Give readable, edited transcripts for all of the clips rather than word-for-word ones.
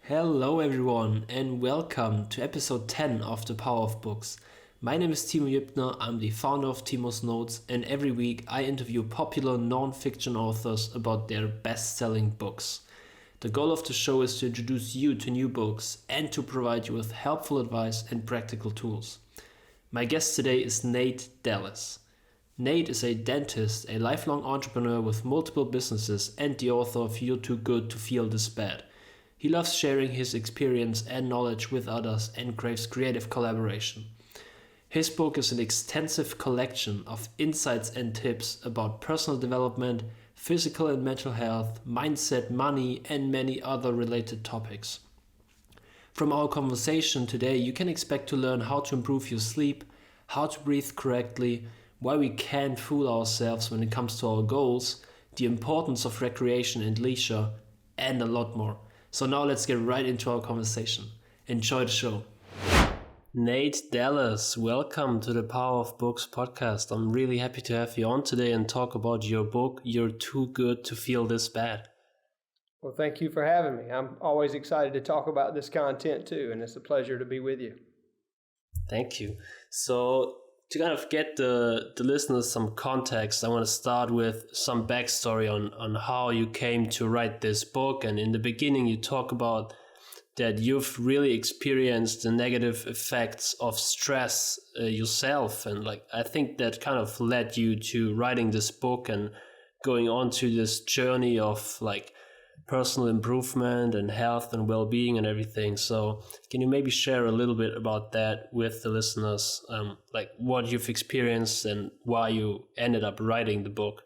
Hello, everyone, and welcome to episode 10 of The Power of Books. My name is Timo Jübner, I'm the founder of Timo's Notes, and every week I interview popular non-fiction authors about their best-selling books. The goal of the show is to introduce you to new books and to provide you with helpful advice and practical tools. My guest today is Nate Dallas. Nate is a dentist, a lifelong entrepreneur with multiple businesses, and the author of You're Too Good to Feel This Bad. He loves sharing his experience and knowledge with others and craves creative collaboration. His book is an extensive collection of insights and tips about personal development, physical and mental health, mindset, money, and many other related topics. From our conversation today, you can expect to learn how to improve your sleep, how to breathe correctly, why we can't fool ourselves when it comes to our goals, the importance of recreation and leisure, and a lot more. So now let's get right into our conversation. Enjoy the show. Nate Dallas, welcome to the Power of Books podcast. I'm really happy to have you on today and talk about your book, You're Too Good to Feel This Bad. Well, thank you for having me. I'm always excited to talk about this content too, and it's a pleasure to be with you. Thank you. So to kind of get the listeners some context, I want to start with some backstory on how you came to write this book. And in the beginning, you talk about that you've really experienced the negative effects of stress yourself. And I think that kind of led you to writing this book and going on to this journey of personal improvement and health and well-being and everything. So can you maybe share a little bit about that with the listeners, what you've experienced and why you ended up writing the book?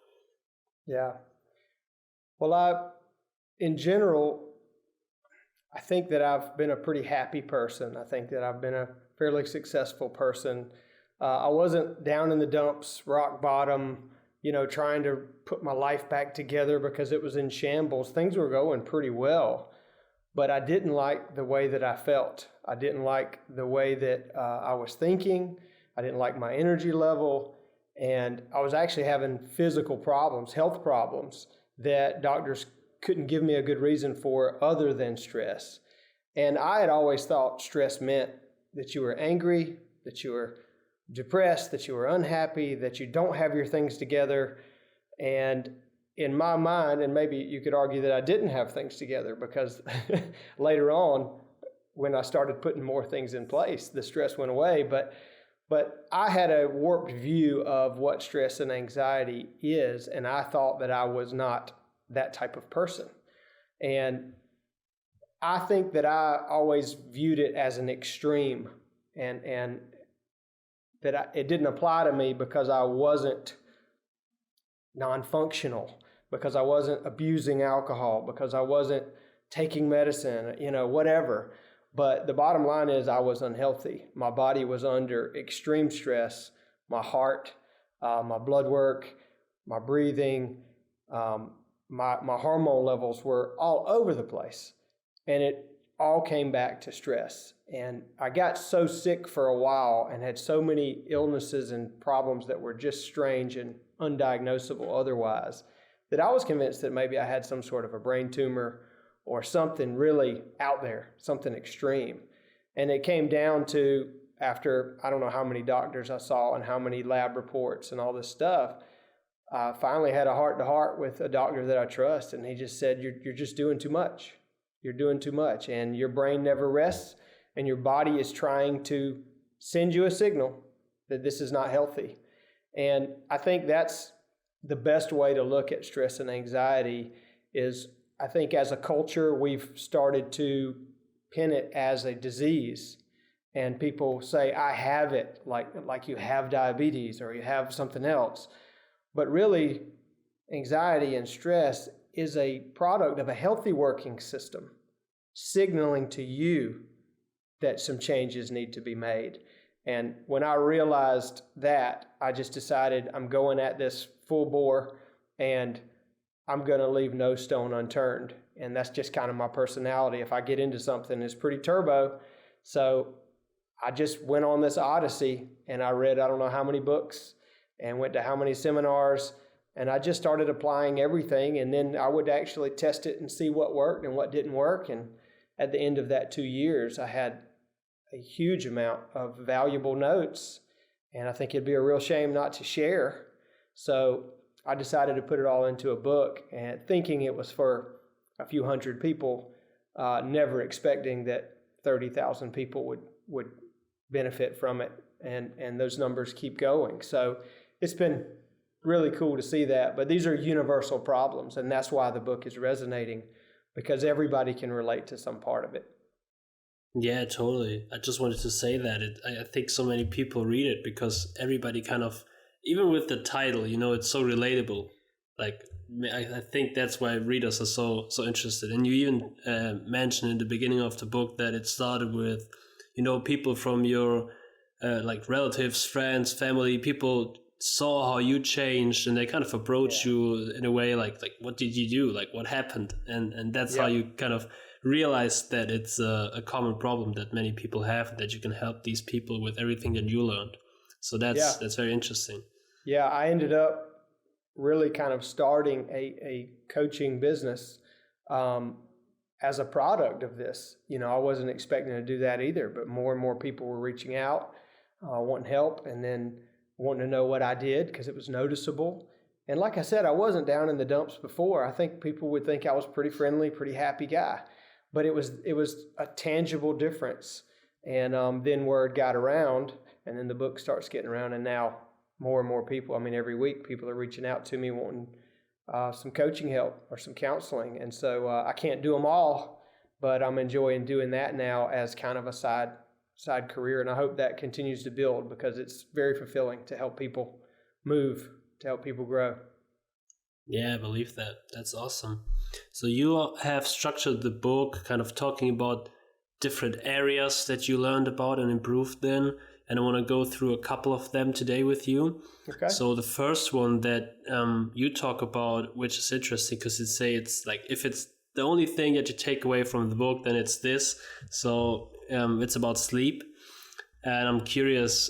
Yeah. Well, in general, I think that I've been a pretty happy person. I think that I've been a fairly successful person. I wasn't down in the dumps, rock bottom, trying to put my life back together because it was in shambles. Things were going pretty well, but I didn't like the way that I felt. I didn't like the way that I was thinking. I didn't like my energy level, and I was actually having physical problems, health problems that doctors couldn't give me a good reason for other than stress. And I had always thought stress meant that you were angry, that you were depressed, that you were unhappy, that you don't have your things together. And in my mind, and maybe you could argue that I didn't have things together because later on, when I started putting more things in place, the stress went away. But I had a warped view of what stress and anxiety is, and I thought that I was not that type of person. And I think that I always viewed it as an extreme, and that it didn't apply to me because I wasn't non-functional, because I wasn't abusing alcohol, because I wasn't taking medicine, whatever. But the bottom line is I was unhealthy. My body was under extreme stress. My heart, my blood work, my breathing, my hormone levels were all over the place. And it all came back to stress. And I got so sick for a while and had so many illnesses and problems that were just strange and undiagnosable otherwise, that I was convinced that maybe I had some sort of a brain tumor or something really out there, something extreme. And it came down to, after I don't know how many doctors I saw and how many lab reports and all this stuff, I finally had a heart-to-heart with a doctor that I trust, and he just said, you're just doing too much. You're doing too much, and your brain never rests, and your body is trying to send you a signal that this is not healthy. And I think that's the best way to look at stress and anxiety is, I think as a culture, we've started to pin it as a disease. And people say, I have it, like you have diabetes or you have something else. But really, anxiety and stress is a product of a healthy working system, signaling to you that some changes need to be made. And when I realized that, I just decided I'm going at this full bore and I'm going to leave no stone unturned. And that's just kind of my personality. If I get into something, it's pretty turbo. So I just went on this odyssey and I read I don't know how many books and went to how many seminars. And I just started applying everything, and then I would actually test it and see what worked and what didn't work. And at the end of that 2 years, I had a huge amount of valuable notes, and I think it'd be a real shame not to share. So I decided to put it all into a book, and thinking it was for a few hundred people, never expecting that 30,000 people would benefit from it, and those numbers keep going. So it's been really cool to see that. But these are universal problems, and that's why the book is resonating, because everybody can relate to some part of it. Yeah, totally. I just wanted to say that I think so many people read it because everybody kind of, even with the title, it's so relatable. Like, I think that's why readers are so interested. And you even mentioned in the beginning of the book that it started with, people from your like relatives, friends, family. People saw how you changed, and they kind of approached you in a way like what did you do? Like, what happened? And that's how you kind of realized that it's a common problem that many people have, that you can help these people with everything that you learned. So that's very interesting. Yeah, I ended up really kind of starting a coaching business as a product of this. I wasn't expecting to do that either, but more and more people were reaching out, wanting help, and then wanting to know what I did because it was noticeable. And like I said, I wasn't down in the dumps before. I think people would think I was pretty friendly, pretty happy guy, but it was a tangible difference. And then word got around, and then the book starts getting around, and now more and more people, every week people are reaching out to me wanting some coaching help or some counseling. And so I can't do them all, but I'm enjoying doing that now as kind of a side career. And I hope that continues to build because it's very fulfilling to help people move, to help people grow. Yeah, I believe that. That's awesome. So you have structured the book kind of talking about different areas that you learned about and improved in. And I want to go through a couple of them today with you. Okay. So the first one that you talk about, which is interesting because it's like, if it's the only thing that you take away from the book, then it's this. So it's about sleep. And I'm curious,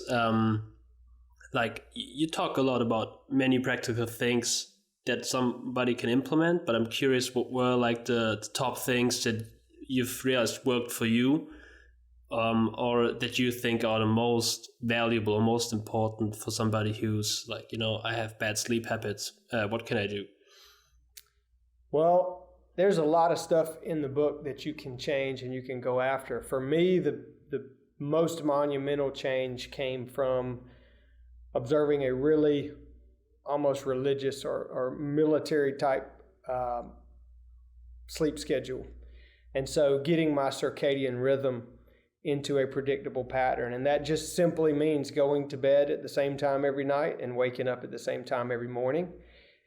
like you talk a lot about many practical things that somebody can implement, but I'm curious what were like the top things that you've realized worked for you, or that you think are the most valuable or most important for somebody who's like, I have bad sleep habits. What can I do? Well, there's a lot of stuff in the book that you can change and you can go after. For me, the most monumental change came from observing a really almost religious or military type sleep schedule. And so getting my circadian rhythm into a predictable pattern. And that just simply means going to bed at the same time every night and waking up at the same time every morning.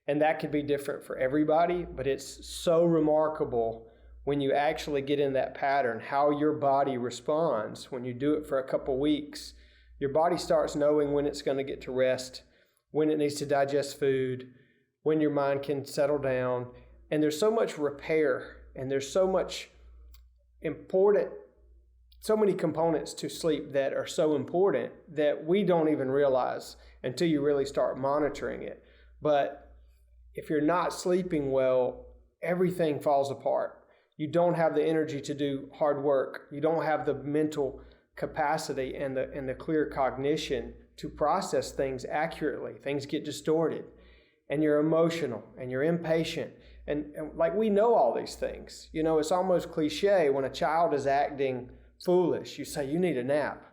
And that could be different for everybody, but it's so remarkable when you actually get in that pattern, how your body responds when you do it for a couple weeks. Your body starts knowing when it's going to get to rest, when it needs to digest food, when your mind can settle down. And there's so much repair, and there's so many components to sleep that are so important that we don't even realize until you really start monitoring it. But if you're not sleeping well, everything falls apart. You don't have the energy to do hard work. You don't have the mental capacity and the clear cognition to process things accurately. Things get distorted, and you're emotional and you're impatient. And like, we know all these things. It's almost cliche when a child is acting foolish. You say, you need a nap.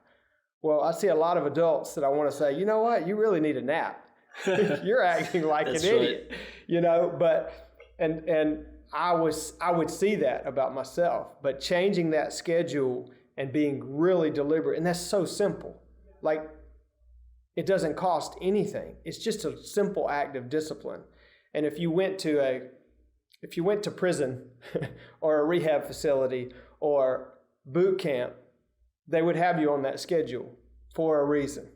Well, I see a lot of adults that I want to say, you know what? You really need a nap. You're acting like an idiot, but, and I would see that about myself, but changing that schedule and being really deliberate. And that's so simple. Like, it doesn't cost anything. It's just a simple act of discipline. And if you went to prison or a rehab facility or boot camp, they would have you on that schedule for a reason.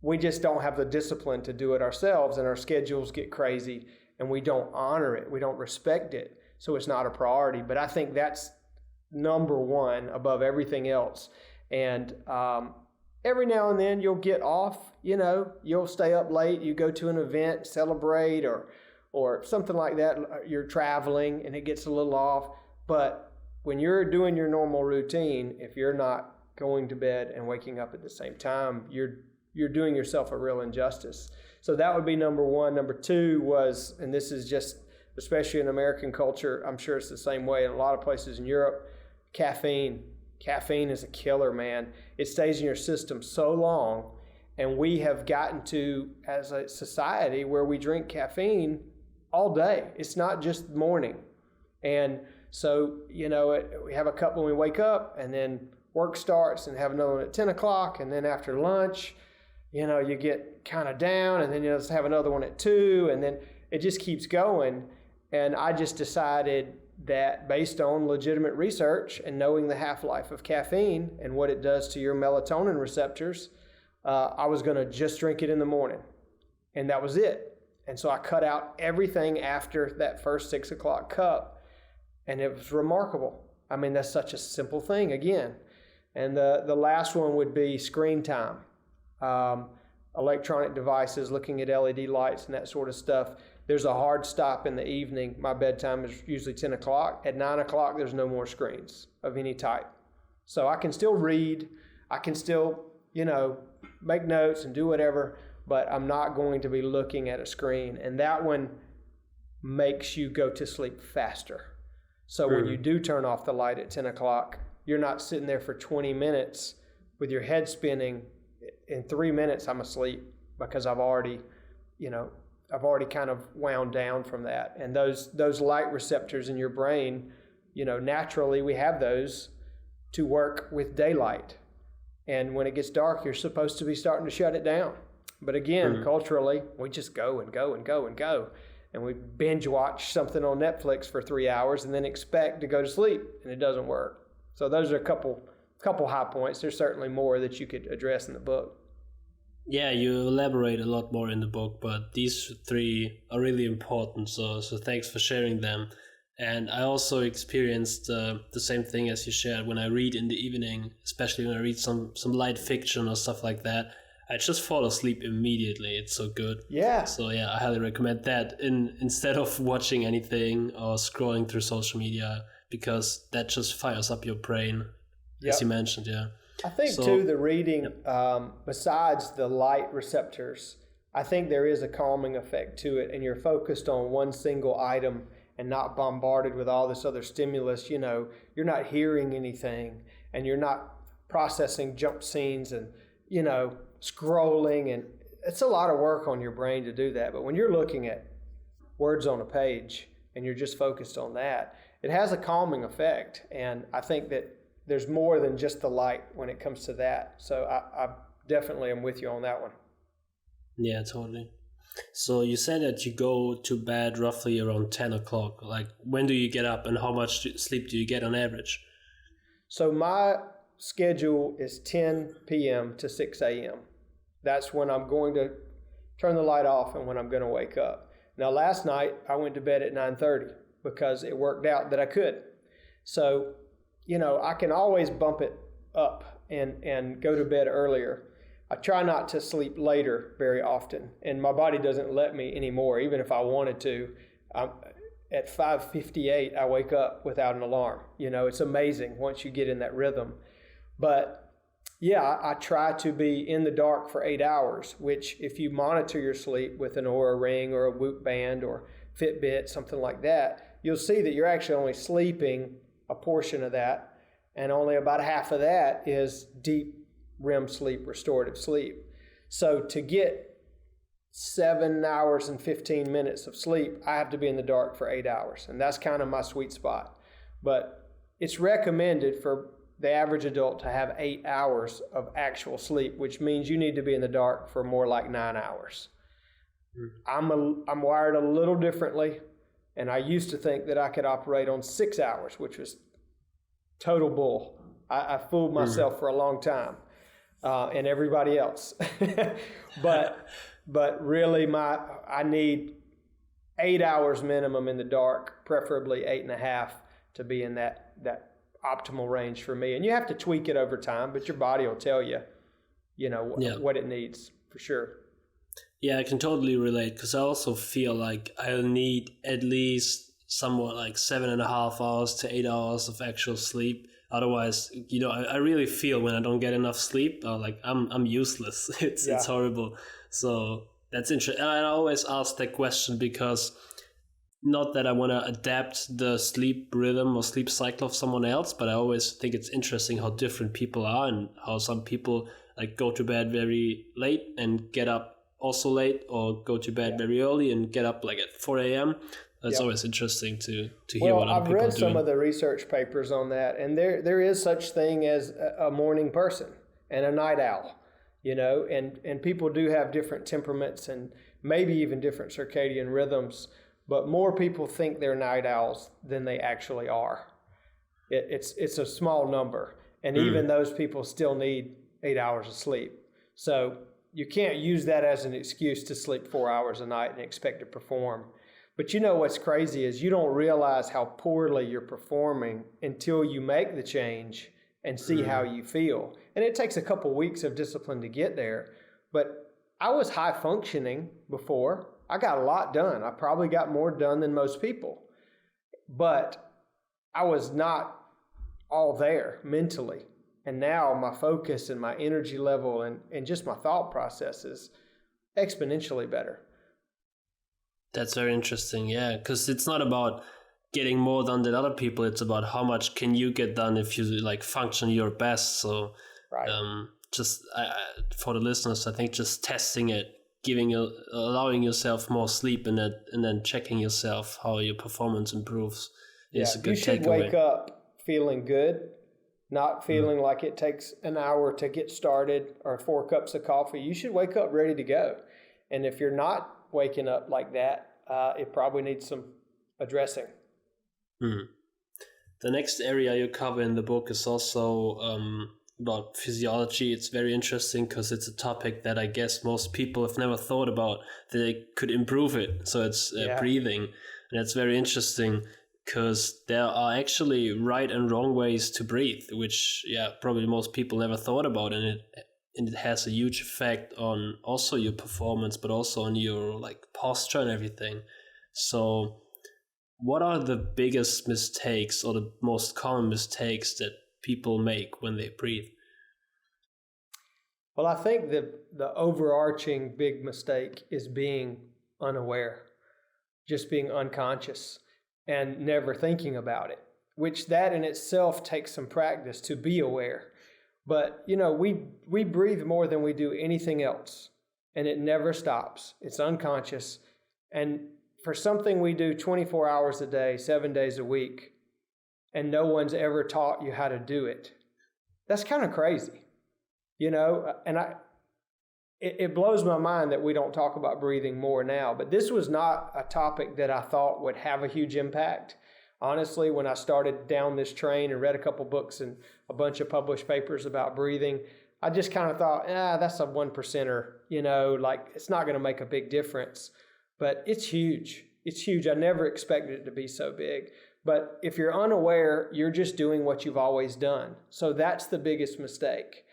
We just don't have the discipline to do it ourselves, and our schedules get crazy, and we don't honor it. We don't respect it. So it's not a priority. But I think that's number one above everything else. And every now and then you'll get off, you'll stay up late, you go to an event, celebrate, or something like that. You're traveling and it gets a little off. But when you're doing your normal routine, if you're not going to bed and waking up at the same time, you're doing yourself a real injustice. So that would be number one. Number two was, and this is just, especially in American culture, I'm sure it's the same way in a lot of places in Europe, caffeine. Caffeine is a killer, man. It stays in your system so long, and we have gotten to, as a society, where we drink caffeine all day. It's not just morning. And so, we have a cup when we wake up, and then work starts, and have another one at 10 o'clock, and then after lunch, you get kind of down, and then you just have another one at 2, and then it just keeps going. And I just decided that based on legitimate research and knowing the half-life of caffeine and what it does to your melatonin receptors, I was going to just drink it in the morning. And that was it. And so I cut out everything after that first 6 o'clock cup. And it was remarkable. I mean, that's such a simple thing, again. And the last one would be screen time. Electronic devices, looking at LED lights and that sort of stuff. There's a hard stop in the evening. My bedtime is usually 10 o'clock. At 9 o'clock, there's no more screens of any type. So I can still read. I can still, make notes and do whatever, but I'm not going to be looking at a screen. And that one makes you go to sleep faster. So when you do turn off the light at 10 o'clock, you're not sitting there for 20 minutes with your head spinning. In 3 minutes, I'm asleep because I've already kind of wound down from that. And those light receptors in your brain, naturally we have those to work with daylight. And when it gets dark, you're supposed to be starting to shut it down. But again, culturally, we just go and go and go and go. And we binge watch something on Netflix for 3 hours and then expect to go to sleep, and it doesn't work. So those are a couple high points. There's certainly more that you could address in the book. Yeah, you elaborate a lot more in the book, but these three are really important. So thanks for sharing them. And I also experienced the same thing as you shared. When I read in the evening, especially when I read some light fiction or stuff like that, I just fall asleep immediately. It's so good. Yeah. So yeah, I highly recommend that instead of watching anything or scrolling through social media, because that just fires up your brain, as you mentioned. Yeah. I think too, the reading, besides the light receptors, I think there is a calming effect to it, and you're focused on one single item and not bombarded with all this other stimulus. You're not hearing anything, and you're not processing jump scenes and, scrolling, and it's a lot of work on your brain to do that. But when you're looking at words on a page and you're just focused on that, it has a calming effect. And I think that there's more than just the light when it comes to that. So I definitely am with you on that one. Yeah, totally. So you said that you go to bed roughly around 10 o'clock. Like, when do you get up and how much sleep do you get on average? So my schedule is 10 p.m. to 6 a.m. That's when I'm going to turn the light off and when I'm going to wake up. Now, last night I went to bed at 9:30 because it worked out that I could. So, I can always bump it up and go to bed earlier. I try not to sleep later very often, and my body doesn't let me anymore, even if I wanted to. At 5:58, I wake up without an alarm. It's amazing once you get in that rhythm. But yeah, I try to be in the dark for 8 hours, which if you monitor your sleep with an Oura Ring or a Whoop band or Fitbit, something like that, you'll see that you're actually only sleeping a portion of that, and only about half of that is deep REM sleep, restorative sleep. So to get 7 hours and 15 minutes of sleep, I have to be in the dark for 8 hours, and that's kind of my sweet spot. But it's recommended for the average adult to have 8 hours of actual sleep, which means you need to be in the dark for more like 9 hours. I'm wired a little differently, and I used to think that I could operate on 6 hours, which was total bull. I fooled myself for a long time, and everybody else. But really, I need 8 hours minimum in the dark, preferably 8.5, to be in that optimal range for me. And you have to tweak it over time, but your body will tell you, what it needs for sure. Yeah, I can totally relate, because I also feel like I'll need at least somewhat like 7.5 hours to 8 hours of actual sleep. Otherwise, I really feel when I don't get enough sleep, like I'm useless. It's horrible. So that's interesting. And I always ask that question because not that I want to adapt the sleep rhythm or sleep cycle of someone else, but I always think it's interesting how different people are and how some people like go to bed very late and get up also late, or go to bed very early and get up like at 4 a.m. That's always interesting to hear what other people are doing. I've read some of the research papers on that, and there is such thing as a morning person and a night owl, and people do have different temperaments and maybe even different circadian rhythms, but more people think they're night owls than they actually are. It's a small number, and even those people still need 8 hours of sleep. So you can't use that as an excuse to sleep 4 hours a night and expect to perform. But what's crazy is you don't realize how poorly you're performing until you make the change and see how you feel. And it takes a couple weeks of discipline to get there. But I was high functioning before. I got a lot done. I probably got more done than most people. But I was not all there mentally. And now my focus and my energy level and just my thought process is exponentially better. That's very interesting, yeah, because it's not about getting more done than other people. It's about how much can you get done if you like function your best. So, just for the listeners, I think just testing it, allowing yourself more sleep in it, and then checking yourself how your performance improves is a good takeaway. You should wake up feeling good, not feeling like it takes an hour to get started or 4 cups of coffee. You should wake up ready to go. And if you're not waking up like that, it probably needs some addressing. The next area you cover in the book is also about physiology. It's very interesting because it's a topic that I guess most people have never thought about, that they could improve it. So it's breathing. And that's very interesting because there are actually right and wrong ways to breathe, which probably most people never thought about, and it has a huge effect on also your performance, but also on your like posture and everything. So what are the biggest mistakes or the most common mistakes that people make when they breathe? Well, I think the overarching big mistake is being unaware, just being unconscious and never thinking about it, which that in itself takes some practice to be aware. But, we breathe more than we do anything else, and it never stops. It's unconscious. And for something we do 24 hours a day, 7 days a week, and no one's ever taught you how to do it, that's kind of crazy, and it blows my mind that we don't talk about breathing more now. But this was not a topic that I thought would have a huge impact. Honestly, when I started down this train and read a couple books and a bunch of published papers about breathing, I just kind of thought, that's a 1%er, like it's not going to make a big difference. But it's huge. It's huge. I never expected it to be so big. But if you're unaware, you're just doing what you've always done. So that's the biggest mistake,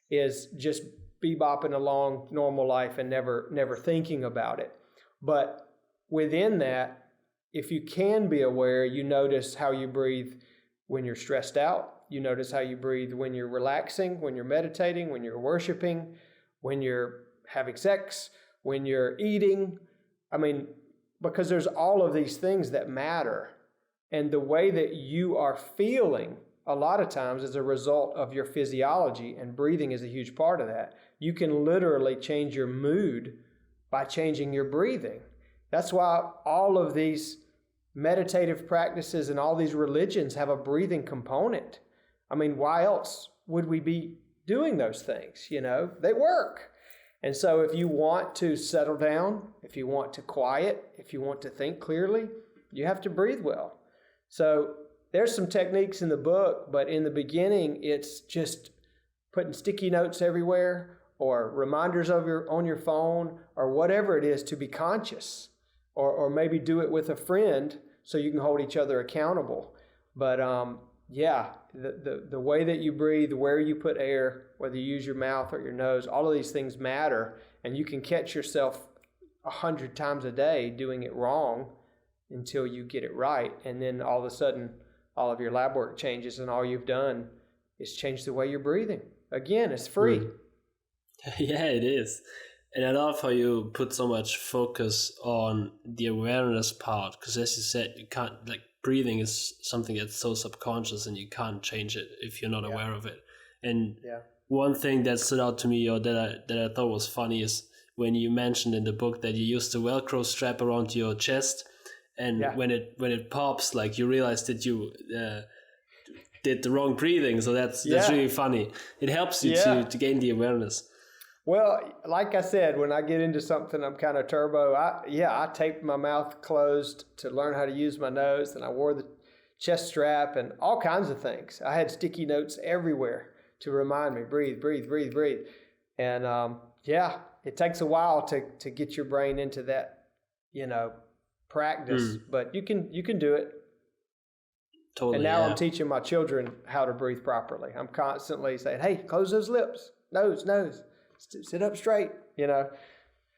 is just bebopping along normal life and never thinking about it. But within that, if you can be aware, you notice how you breathe when you're stressed out. You notice how you breathe when you're relaxing, when you're meditating, when you're worshiping, when you're having sex, when you're eating. Because there's all of these things that matter. And the way that you are feeling a lot of times is a result of your physiology, and breathing is a huge part of that. You can literally change your mood by changing your breathing. That's why all of these meditative practices and all these religions have a breathing component. Why else would we be doing those things? They work. And so if you want to settle down, if you want to quiet, if you want to think clearly, you have to breathe well. So there's some techniques in the book, but in the beginning, it's just putting sticky notes everywhere or reminders on your phone or whatever it is to be conscious, or maybe do it with a friend so you can hold each other accountable. But the way that you breathe, where you put air, whether you use your mouth or your nose, all of these things matter, and you can catch yourself 100 times a day doing it wrong, until you get it right. And then all of a sudden, all of your lab work changes, and all you've done is change the way you're breathing. Again, it's free. Yeah, it is. And I love how you put so much focus on the awareness part, because as you said, you can't, like, breathing is something that's so subconscious and you can't change it if you're not aware of it. And one thing that stood out to me, or that I thought was funny, is when you mentioned in the book that you used the Velcro strap around your chest, and when it pops, like, you realize that you did the wrong breathing. So that's really funny. It helps you to gain the awareness. Well, like I said, when I get into something, I'm kind of turbo. I taped my mouth closed to learn how to use my nose, and I wore the chest strap and all kinds of things. I had sticky notes everywhere to remind me, breathe, breathe, breathe, breathe. And it takes a while to get your brain into that, practice, but you can do it. Totally. And now I'm teaching my children how to breathe properly. I'm constantly saying, hey, close those lips, nose, sit up straight,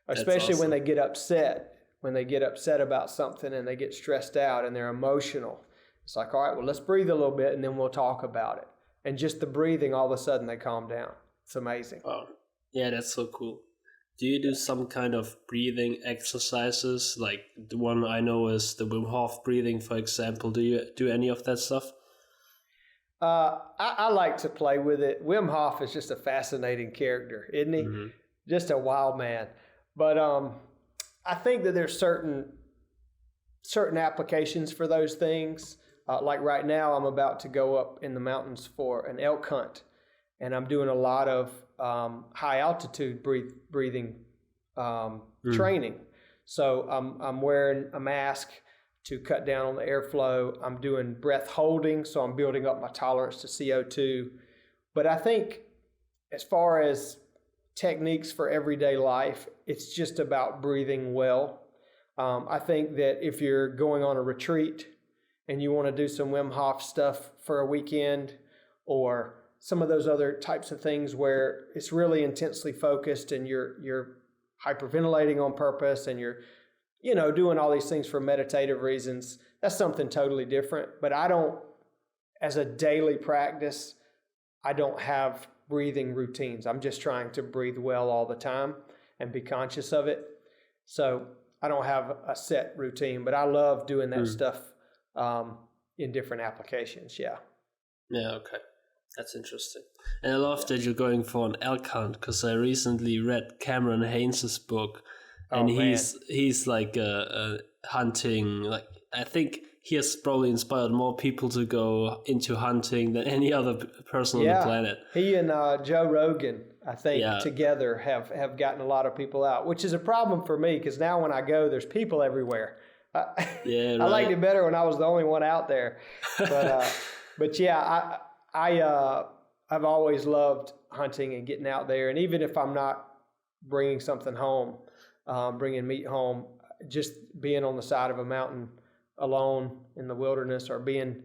especially when they get upset about something and they get stressed out and they're emotional. It's like, all right, well, let's breathe a little bit and then we'll talk about it. And just the breathing, all of a sudden they calm down. It's amazing. Oh, yeah, that's so cool. Do you do some kind of breathing exercises? Like the one I know is the Wim Hof breathing, for example. Do you do any of that stuff? I like to play with it. Wim Hof is just a fascinating character, isn't he? Mm-hmm. Just a wild man. But I think that there's certain applications for those things. Like right now, I'm about to go up in the mountains for an elk hunt, and I'm doing a lot of high altitude breathing training. So I'm wearing a mask to cut down on the airflow. I'm doing breath holding, so I'm building up my tolerance to CO2. But I think as far as techniques for everyday life, it's just about breathing well. I think that if you're going on a retreat and you want to do some Wim Hof stuff for a weekend, or some of those other types of things where it's really intensely focused and you're hyperventilating on purpose and you're doing all these things for meditative reasons, that's something totally different. But as a daily practice, I don't have breathing routines. I'm just trying to breathe well all the time and be conscious of it. So I don't have a set routine, but I love doing that stuff in different applications. Yeah. Yeah. Okay. That's interesting. And I love that you're going for an elk hunt, because I recently read Cameron Haynes' book. And he's like hunting, like, I think he has probably inspired more people to go into hunting than any other person on the planet. He and Joe Rogan, I think, together have gotten a lot of people out, which is a problem for me, because now when I go, there's people everywhere. I liked it better when I was the only one out there. But yeah, I've always loved hunting and getting out there. And even if I'm not bringing something home, bringing meat home, just being on the side of a mountain alone in the wilderness, or being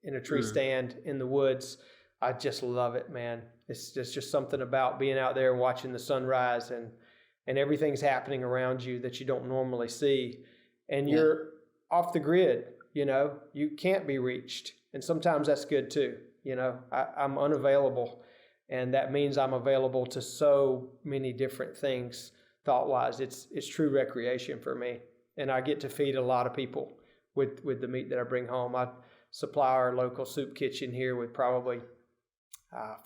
in a tree stand in the woods, I just love it, man. It's just something about being out there and watching the sunrise, and everything's happening around you that you don't normally see. And you're off the grid, you can't be reached. And sometimes that's good too. I'm unavailable, and that means I'm available to so many different things. Thought-wise, it's true recreation for me, and I get to feed a lot of people with the meat that I bring home. I supply our local soup kitchen here with probably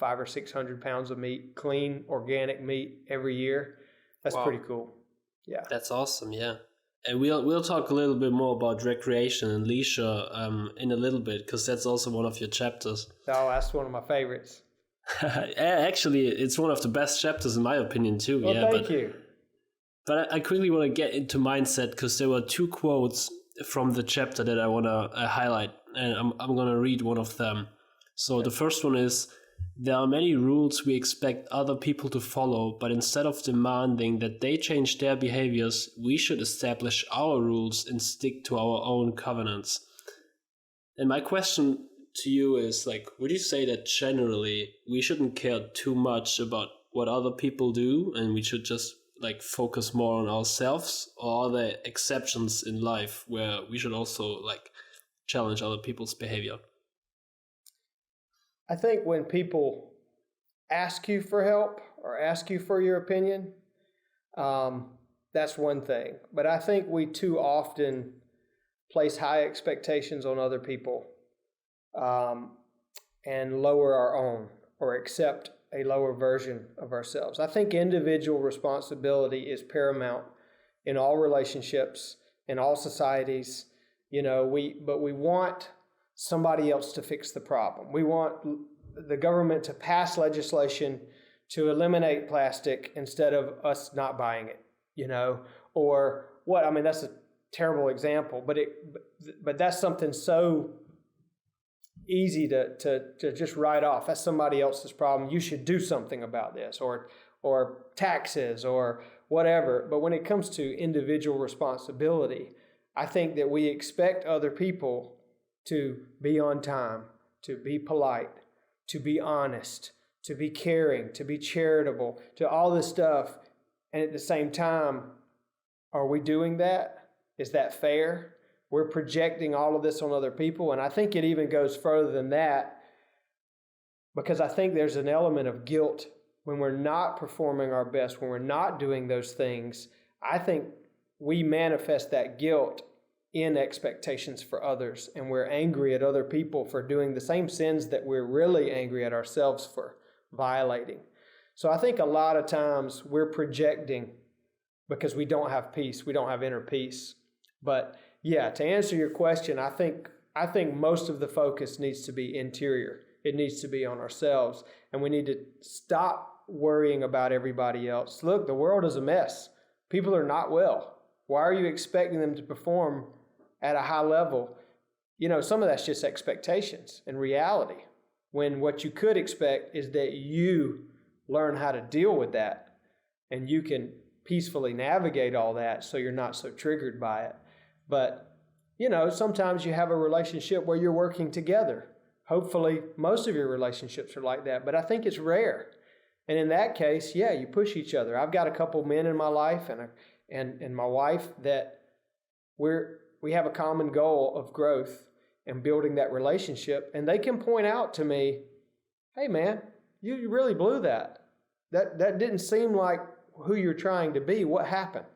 500 or 600 pounds of meat, clean, organic meat every year. That's pretty cool. Yeah, that's awesome. Yeah, and we'll talk a little bit more about recreation and leisure in a little bit, because that's also one of your chapters. Oh, that's one of my favorites. Actually, it's one of the best chapters in my opinion too. Well, thank you. But I quickly want to get into mindset, because there were two quotes from the chapter that I want to highlight, and I'm going to read one of them. So the first one is, there are many rules we expect other people to follow, but instead of demanding that they change their behaviors, we should establish our rules and stick to our own covenants. And my question to you is, like, would you say that generally we shouldn't care too much about what other people do, and we should just like focus more on ourselves, or are there exceptions in life where we should also like challenge other people's behavior? I think when people ask you for help or ask you for your opinion, that's one thing. But I think we too often place high expectations on other people and lower our own, or accept a lower version of ourselves. I think individual responsibility is paramount in all relationships, in all societies. But we want somebody else to fix the problem. We want the government to pass legislation to eliminate plastic instead of us not buying it, or what? I mean, that's a terrible example, but that's something so easy to just write off. That's somebody else's problem. You should do something about this, or taxes, or whatever. But when it comes to individual responsibility, I think that we expect other people to be on time, to be polite, to be honest, to be caring, to be charitable, to all this stuff. And at the same time, are we doing that? Is that fair? We're projecting all of this on other people. And I think it even goes further than that, because I think there's an element of guilt when we're not performing our best, when we're not doing those things. I think we manifest that guilt in expectations for others, and we're angry at other people for doing the same sins that we're really angry at ourselves for violating. So I think a lot of times we're projecting because we don't have peace, we don't have inner peace. But yeah, to answer your question, I think most of the focus needs to be interior. It needs to be on ourselves, and we need to stop worrying about everybody else. Look, the world is a mess. People are not well. Why are you expecting them to perform at a high level? Some of that's just expectations and reality, when what you could expect is that you learn how to deal with that, and you can peacefully navigate all that so you're not so triggered by it. But, sometimes you have a relationship where you're working together. Hopefully, most of your relationships are like that, but I think it's rare. And in that case, yeah, you push each other. I've got a couple men in my life and my wife that we have a common goal of growth and building that relationship, and they can point out to me, hey man, you really blew that. That didn't seem like who you're trying to be. What happened?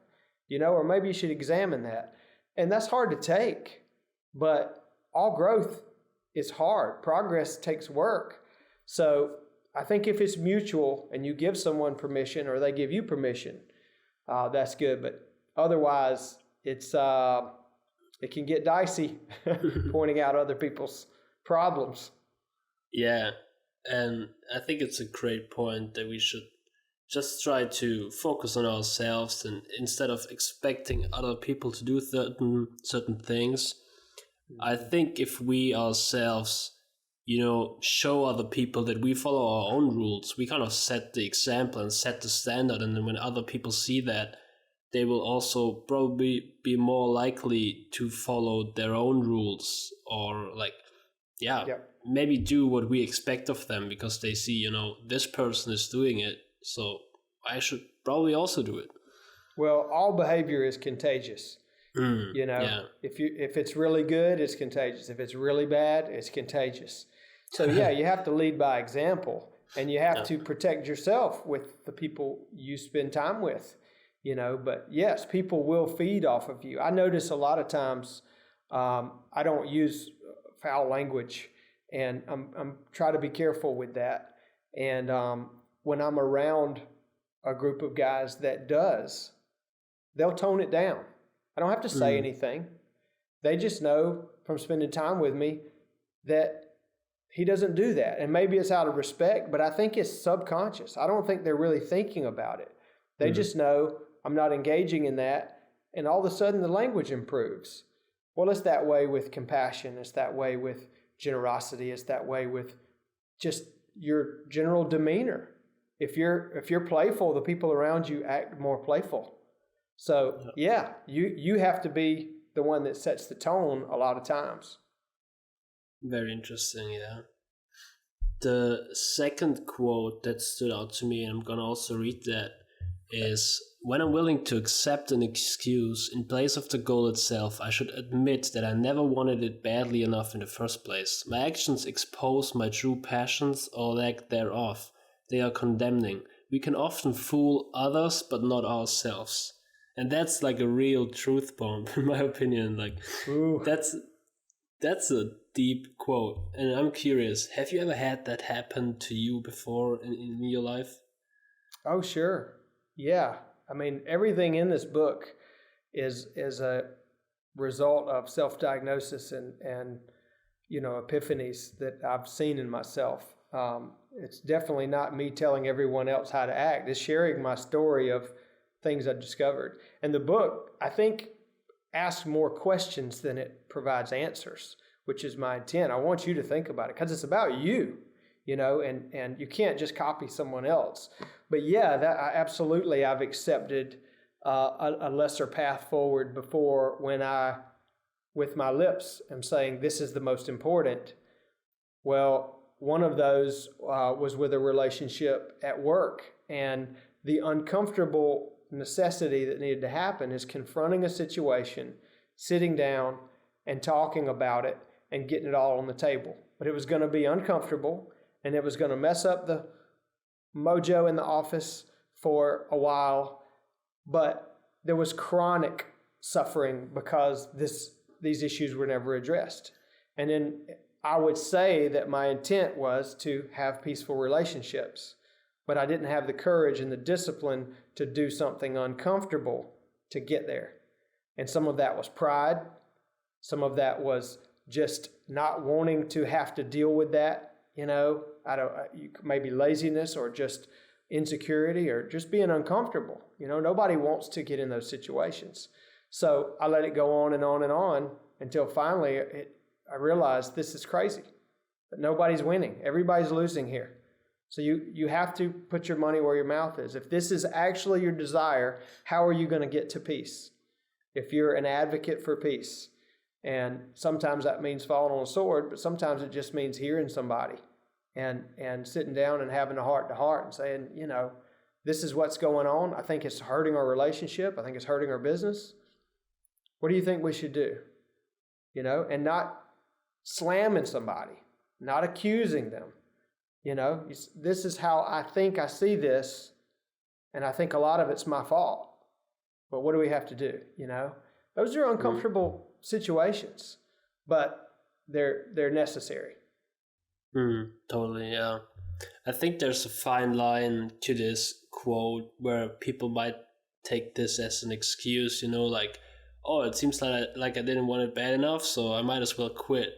Or maybe you should examine that. And that's hard to take, but all growth is hard. Progress takes work. So I think if it's mutual and you give someone permission or they give you permission, that's good. But otherwise, it can get dicey pointing out other people's problems. Yeah, and I think it's a great point that we should just try to focus on ourselves, and instead of expecting other people to do certain things, I think if we ourselves, show other people that we follow our own rules, we kind of set the example and set the standard, and then when other people see that, they will also probably be more likely to follow their own rules, or maybe do what we expect of them, because they see, this person is doing it, so I should probably also do it. Well, all behavior is contagious. Yeah. If it's really good, it's contagious. If it's really bad, it's contagious. So yeah, you have to lead by example, and you have to protect yourself with the people you spend time with. But yes, people will feed off of you. I notice a lot of times I don't use foul language, and I'm trying to be careful with that. And when I'm around a group of guys that does, they'll tone it down. I don't have to say anything. They just know from spending time with me that he doesn't do that. And maybe it's out of respect, but I think it's subconscious. I don't think they're really thinking about it. They just know I'm not engaging in that, and all of a sudden the language improves. Well, it's that way with compassion. It's that way with generosity. It's that way with just your general demeanor. If you're playful, the people around you act more playful. So yeah, you have to be the one that sets the tone a lot of times. Very interesting, yeah. The second quote that stood out to me, and I'm gonna also read that, is when I'm willing to accept an excuse in place of the goal itself, I should admit that I never wanted it badly enough in the first place. My actions expose my true passions or lack thereof. They are condemning. We can often fool others, but not ourselves. And that's like a real truth bomb, in my opinion. Like, Ooh. that's a deep quote. And I'm curious, have you ever had that happen to you before in your life? Oh, sure. Yeah. I mean, everything in this book is a result of self-diagnosis and epiphanies that I've seen in myself. It's definitely not me telling everyone else how to act. It's sharing my story of things I've discovered. And the book, I think, asks more questions than it provides answers, which is my intent. I want you to think about it because it's about you, and you can't just copy someone else. But yeah, I've accepted a lesser path forward before when I, with my lips, am saying this is the most important. Well, one of those was with a relationship at work, and the uncomfortable necessity that needed to happen is confronting a situation, sitting down and talking about it and getting it all on the table. But it was going to be uncomfortable, and it was going to mess up the mojo in the office for a while, but there was chronic suffering because these issues were never addressed. And then I would say that my intent was to have peaceful relationships, but I didn't have the courage and the discipline to do something uncomfortable to get there. And some of that was pride. Some of that was just not wanting to have to deal with that. Maybe laziness or just insecurity or just being uncomfortable. Nobody wants to get in those situations. So I let it go on and on and on until finally I realized this is crazy. But nobody's winning. Everybody's losing here. So you have to put your money where your mouth is. If this is actually your desire, how are you going to get to peace? If you're an advocate for peace, and sometimes that means falling on a sword, but sometimes it just means hearing somebody and sitting down and having a heart-to-heart and saying, this is what's going on. I think it's hurting our relationship. I think it's hurting our business. What do you think we should do? And not slamming somebody, not accusing them. This is how I think I see this, and I think a lot of it's my fault. But what do we have to do? Those are uncomfortable situations, but they're necessary. Totally, yeah. I think there's a fine line to this quote where people might take this as an excuse, like, oh, it seems like I didn't want it bad enough, so I might as well quit.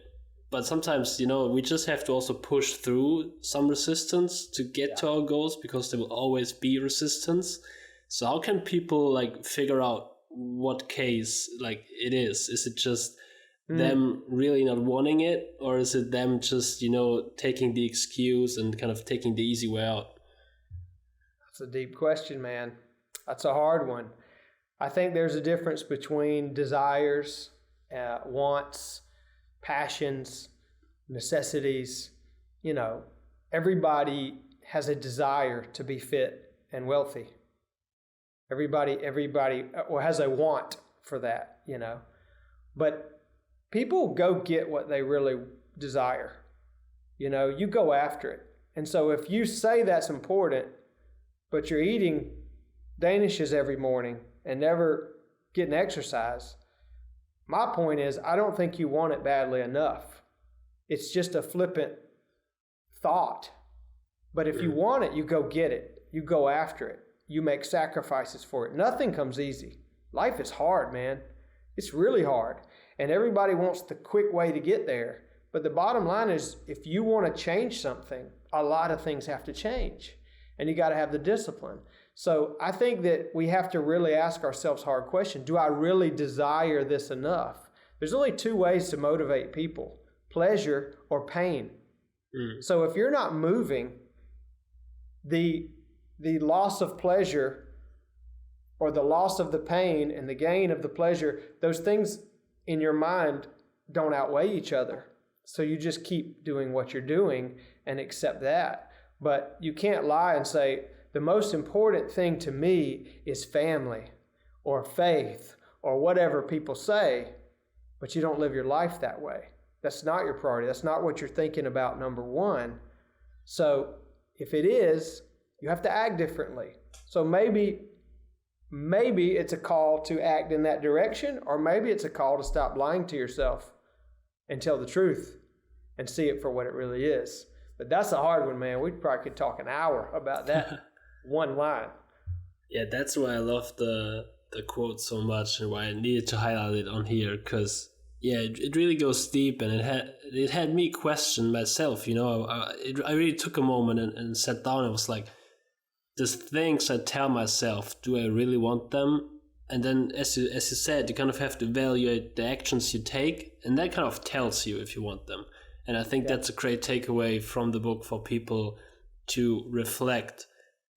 But sometimes, we just have to also push through some resistance to get to our goals, because there will always be resistance. So how can people figure out what case it is? Is it just them really not wanting it, or is it them just, taking the excuse and kind of taking the easy way out? That's a deep question, man. That's a hard one. I think there's a difference between desires, wants, passions, necessities. Everybody has a desire to be fit and wealthy. Everybody has a want for that, But people go get what they really desire. You go after it. And so if you say that's important, but you're eating Danishes every morning and never getting exercise, my point is, I don't think you want it badly enough. It's just a flippant thought. But if you want it, you go get it. You go after it. You make sacrifices for it. Nothing comes easy. Life is hard, man. It's really hard. And everybody wants the quick way to get there. But the bottom line is, if you want to change something, a lot of things have to change. And you got to have the discipline. So I think that we have to really ask ourselves a hard question. Do I really desire this enough? There's only two ways to motivate people: pleasure or pain. So if you're not moving, the loss of pleasure or the loss of the pain and the gain of the pleasure, those things in your mind don't outweigh each other. So you just keep doing what you're doing and accept that. But you can't lie and say, the most important thing to me is family or faith or whatever people say, but you don't live your life that way. That's not your priority. That's not what you're thinking about, number one. So if it is, you have to act differently. So maybe it's a call to act in that direction, or maybe it's a call to stop lying to yourself and tell the truth and see it for what it really is. But that's a hard one, man. We probably could talk an hour about that one line. Yeah, that's why I love the quote so much and why I needed to highlight it on here, because it really goes deep, and it had me question myself. I really took a moment and sat down and was like, these things I tell myself, do I really want them? And then, as you said, you kind of have to evaluate the actions you take, and that kind of tells you if you want them. And I think that's a great takeaway from the book for people to reflect.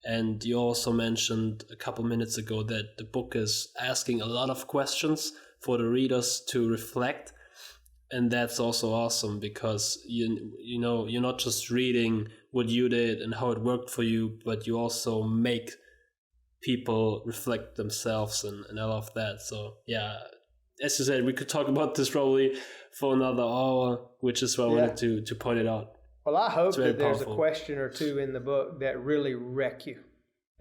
And you also mentioned a couple minutes ago that the book is asking a lot of questions for the readers to reflect. And that's also awesome, because you know you're not just reading what you did and how it worked for you, but you also make people reflect themselves, and I love that. So yeah, as you said, we could talk about this probably for another hour, which is why I wanted to point it out. Well, I hope that there's powerful. a question or two in the book that really wreck you,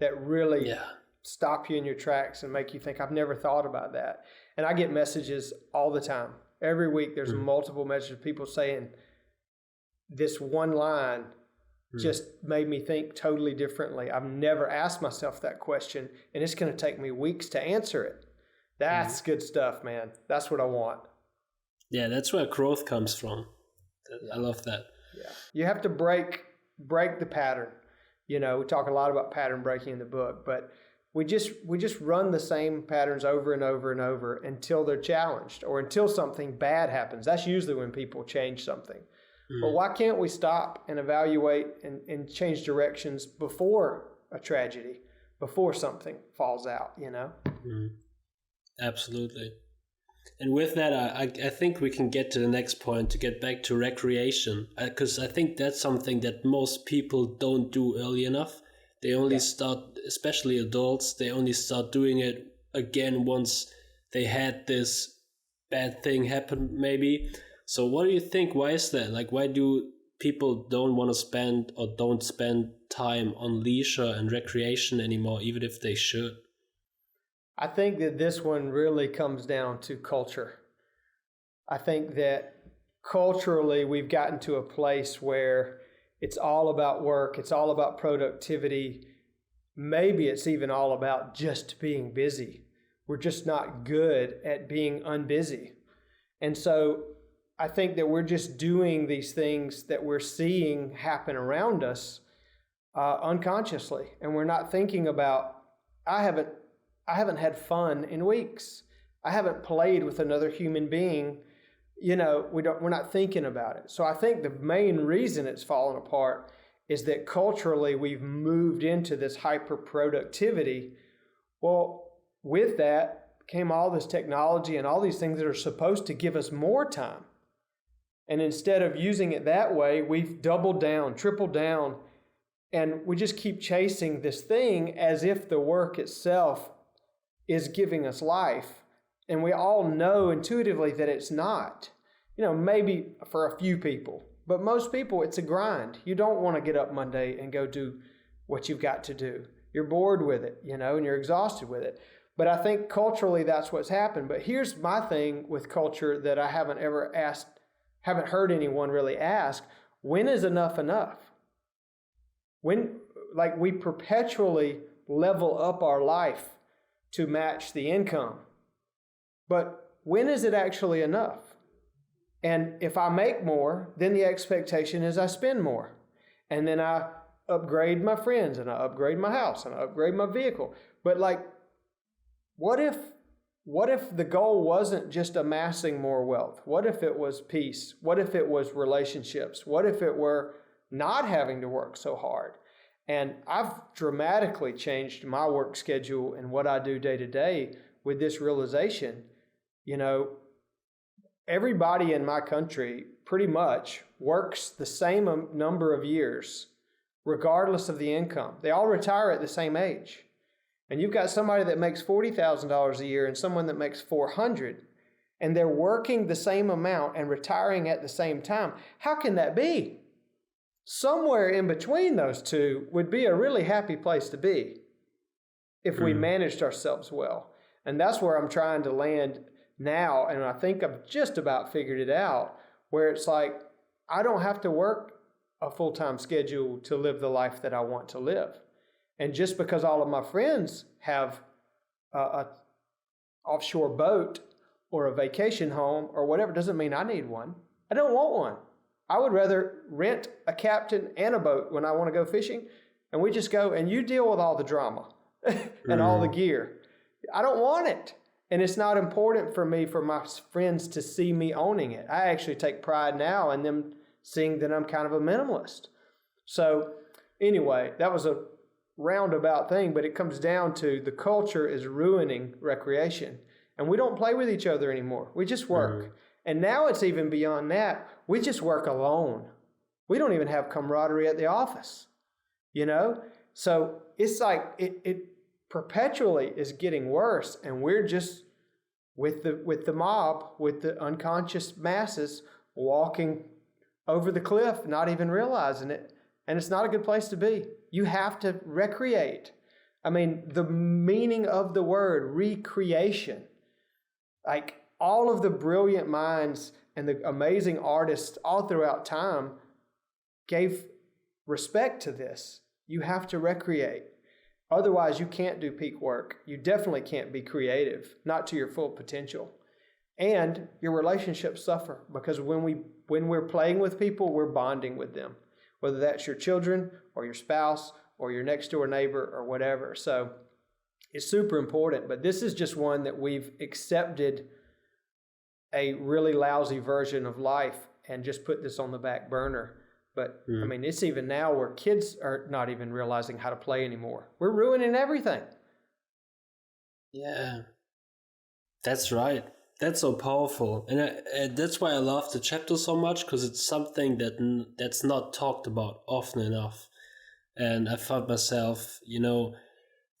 that really stop you in your tracks and make you think, I've never thought about that. And I get messages all the time. Every week there's multiple messages of people saying, this one line just made me think totally differently. I've never asked myself that question, and it's going to take me weeks to answer it. That's good stuff, man. That's what I want. Yeah, that's where growth comes from. I love that. Yeah, you have to break the pattern. We talk a lot about pattern breaking in the book, but we just run the same patterns over and over and over until they're challenged or until something bad happens. That's usually when people change something. But why can't we stop and evaluate and change directions before a tragedy, before something falls out, Absolutely. And with that, I think we can get to the next point, to get back to recreation, because I think that's something that most people don't do early enough. They only start, especially adults, they only start doing it again once they had this bad thing happen, maybe. So what do you think? Why is that? Like, why do people don't want to spend or don't spend time on leisure and recreation anymore, even if they should? I think that this one really comes down to culture. I think that culturally we've gotten to a place where it's all about work, it's all about productivity. Maybe it's even all about just being busy. We're just not good at being unbusy. And so I think that we're just doing these things that we're seeing happen around us unconsciously. And we're not thinking about, I haven't had fun in weeks. I haven't played with another human being. We're not thinking about it. So I think the main reason it's fallen apart is that culturally we've moved into this hyper productivity. Well, with that came all this technology and all these things that are supposed to give us more time. And instead of using it that way, we've doubled down, tripled down, and we just keep chasing this thing as if the work itself is giving us life. And we all know intuitively that it's not. Maybe for a few people, but most people, it's a grind. You don't want to get up Monday and go do what you've got to do. You're bored with it, and you're exhausted with it. But I think culturally that's what's happened. But here's my thing with culture that I haven't heard anyone really ask: when is enough enough? When, we perpetually level up our life to match the income. But when is it actually enough? And if I make more, then the expectation is I spend more. And then I upgrade my friends, and I upgrade my house, and I upgrade my vehicle. But what if the goal wasn't just amassing more wealth? What if it was peace? What if it was relationships? What if it were not having to work so hard? And I've dramatically changed my work schedule and what I do day to day with this realization. Everybody in my country pretty much works the same number of years regardless of the income. They all retire at the same age. And you've got somebody that makes $40,000 a year and someone that makes $400,000, and they're working the same amount and retiring at the same time. How can that be? Somewhere in between those two would be a really happy place to be if we managed ourselves well. And that's where I'm trying to land now. And I think I've just about figured it out, where it's like, I don't have to work a full-time schedule to live the life that I want to live. And just because all of my friends have a offshore boat or a vacation home or whatever doesn't mean I need one. I don't want one. I would rather rent a captain and a boat when I want to go fishing, and we just go and you deal with all the drama and all the gear. I don't want it. And it's not important for me, for my friends to see me owning it. I actually take pride now in them seeing that I'm kind of a minimalist. So anyway, that was a roundabout thing, but it comes down to the culture is ruining recreation. And we don't play with each other anymore. We just work. And now it's even beyond that. We just work alone. We don't even have camaraderie at the office, you know? So it's like it perpetually is getting worse, and we're just with the mob, with the unconscious masses walking over the cliff, not even realizing it. And it's not a good place to be. You have to recreate. I mean, the meaning of the word recreation, like all of the brilliant minds and the amazing artists all throughout time gave respect to this. You have to recreate. Otherwise, you can't do peak work. You definitely can't be creative, not to your full potential. And your relationships suffer because when we're playing with people, we're bonding with them, whether that's your children or your spouse or your next door neighbor or whatever. So it's super important, but this is just one that we've accepted a really lousy version of life and just put this on the back burner. But I mean, it's even now where kids are not even realizing how to play anymore. We're ruining everything. Yeah, that's right. That's so powerful. And that's why I love the chapter so much, because it's something that's not talked about often enough. And I found myself,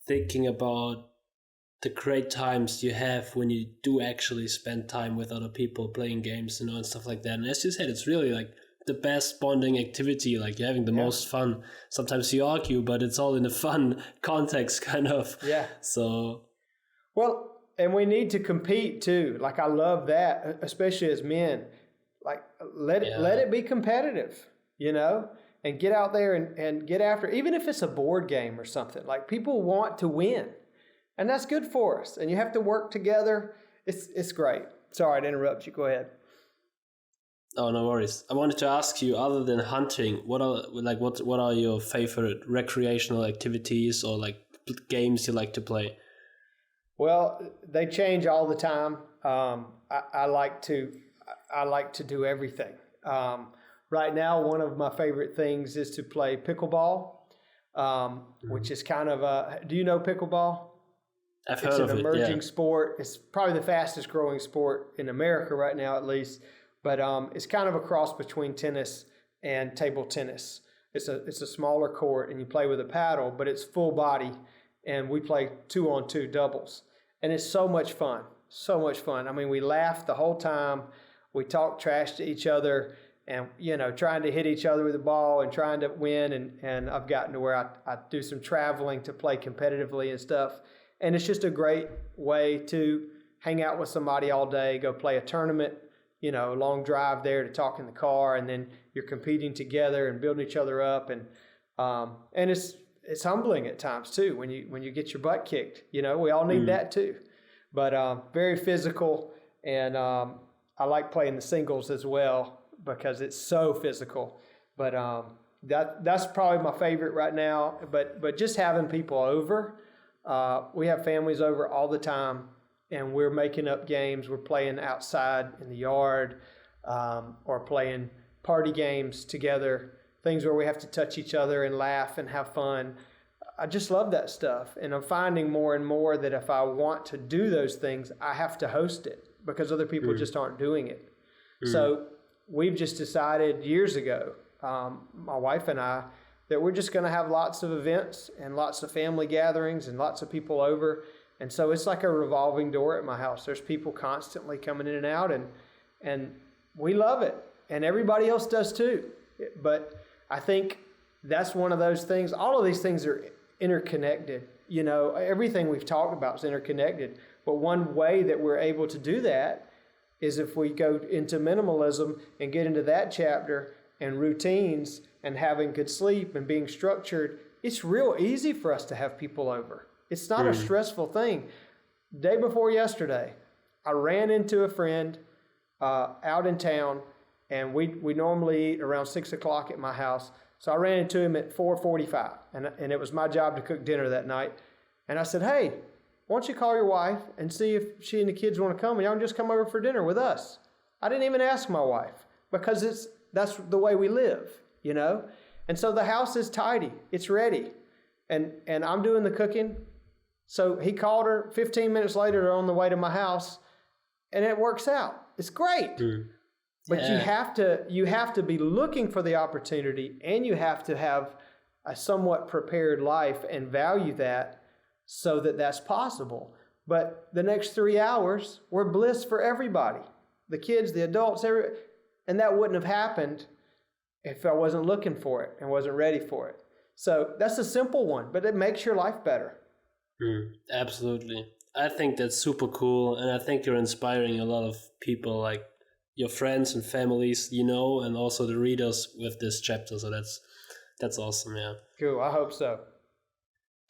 thinking about the great times you have when you do actually spend time with other people playing games, and stuff like that. And as you said, it's really like the best bonding activity, like you're having the most fun. Sometimes you argue, but it's all in a fun context, kind of. Yeah. So. Well, and we need to compete too. Like I love that, especially as men. Like let it be competitive, and get out there and get after, even if it's a board game or something. Like people want to win, and that's good for us. And you have to work together. It's great. Sorry to interrupt you. Go ahead. Oh, no worries. I wanted to ask you, other than hunting, what are your favorite recreational activities or like games you like to play? Well, they change all the time. I like to do everything. Right now, one of my favorite things is to play pickleball, which is kind of do you know pickleball? I've heard of it. It's an emerging sport. It's probably the fastest growing sport in America right now, at least. But it's kind of a cross between tennis and table tennis. It's a smaller court, and you play with a paddle, but it's full body, and we play 2-on-2 doubles. And it's so much fun, so much fun. I mean, we laugh the whole time. We talk trash to each other and, trying to hit each other with the ball and trying to win. And I've gotten to where I do some traveling to play competitively and stuff. And it's just a great way to hang out with somebody all day, go play a tournament, a long drive there to talk in the car, and then you're competing together and building each other up. And it's humbling at times too when you get your butt kicked. We all need that too. But very physical, and I like playing the singles as well because it's so physical. But that's probably my favorite right now. But just having people over, we have families over all the time, and we're making up games. We're playing outside in the yard, or playing party games together. Things where we have to touch each other and laugh and have fun. I just love that stuff. And I'm finding more and more that if I want to do those things, I have to host it because other people just aren't doing it. So we've just decided years ago, my wife and I, that we're just going to have lots of events and lots of family gatherings and lots of people over. And so it's like a revolving door at my house. There's people constantly coming in and out, and we love it. And everybody else does too. But I think that's one of those things. All of these things are interconnected. You know, everything we've talked about is interconnected. But one way that we're able to do that is if we go into minimalism and get into that chapter and routines and having good sleep and being structured, it's real easy for us to have people over. It's not a stressful thing. Day before yesterday, I ran into a friend out in town, and we normally eat around 6 o'clock at my house. So I ran into him at 4:45, and it was my job to cook dinner that night. And I said, hey, why don't you call your wife and see if she and the kids want to come, and y'all can just come over for dinner with us. I didn't even ask my wife, because that's the way we live, you know? And so the house is tidy. It's ready. And I'm doing the cooking. So he called her 15 minutes later. They're on the way to my house, and it works out. It's great. But you have to be looking for the opportunity, and you have to have a somewhat prepared life and value that so that that's possible. But the next 3 hours were bliss for everybody, the kids, the adults, and that wouldn't have happened if I wasn't looking for it and wasn't ready for it. So that's a simple one, but it makes your life better. Absolutely. I think that's super cool, and I think you're inspiring a lot of people, like your friends and families, you know, and also the readers with this chapter. So that's awesome. Yeah. Cool. I hope so.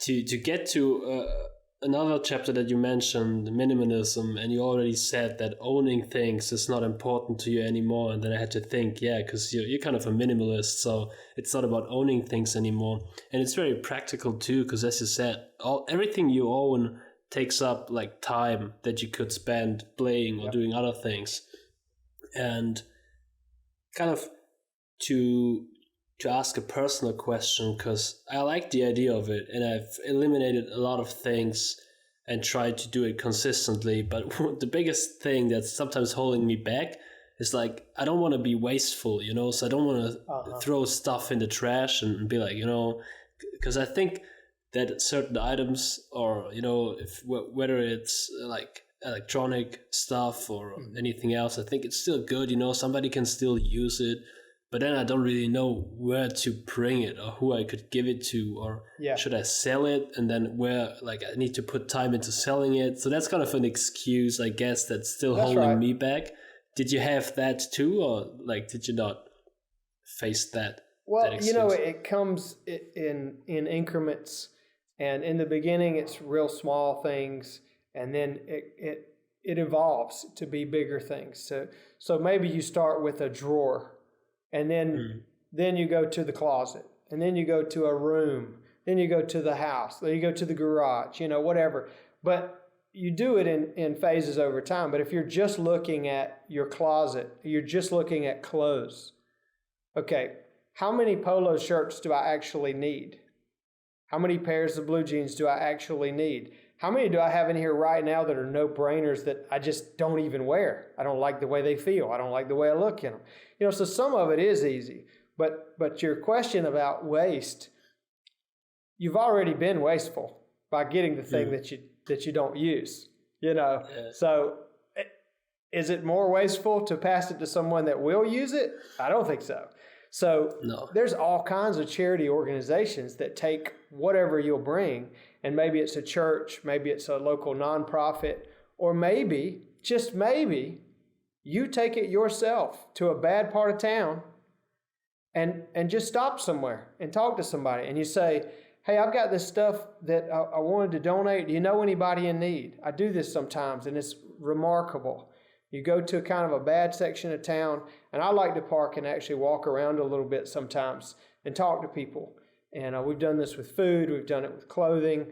To get to another chapter that you mentioned, minimalism, and you already said that owning things is not important to you anymore. And then I had to think, yeah, because you're kind of a minimalist, so it's not about owning things anymore. And it's very practical too, because as you said, everything you own takes up like time that you could spend playing or doing other things. And kind of to ask a personal question, because I like the idea of it, and I've eliminated a lot of things and tried to do it consistently. But the biggest thing that's sometimes holding me back is like, I don't want to be wasteful, you know, so I don't want to throw stuff in the trash and be like, you know, because I think that certain items, or, you know, whether it's like electronic stuff or anything else, I think it's still good, you know, somebody can still use it. But then I don't really know where to bring it or who I could give it to, or should I sell it? And then where, like, I need to put time into selling it. So that's kind of an excuse, I guess, that's still holding me back. Did you have that too, or like, did you not face that? Well, that you know, it comes in increments, and in the beginning it's real small things, and then it evolves to be bigger things. So maybe you start with a drawer. And then you go to the closet, and then you go to a room, then you go to the house, then you go to the garage, you know, whatever. But you do it in phases over time. But if you're just looking at your closet, you're just looking at clothes. Okay, how many polo shirts do I actually need? How many pairs of blue jeans do I actually need? How many do I have in here right now that are no-brainers that I just don't even wear? I don't like the way they feel. I don't like the way I look in them. You know, so some of it is easy. But your question about waste, you've already been wasteful by getting the thing that you don't use. You know, so is it more wasteful to pass it to someone that will use it? I don't think so. So there's all kinds of charity organizations that take whatever you'll bring, and maybe it's a church, maybe it's a local nonprofit, or maybe, just maybe, you take it yourself to a bad part of town and just stop somewhere and talk to somebody, and you say, hey, I've got this stuff that I wanted to donate. Do you know anybody in need? I do this sometimes, and it's remarkable. You go to kind of a bad section of town, and I like to park and actually walk around a little bit sometimes and talk to people. And we've done this with food. We've done it with clothing.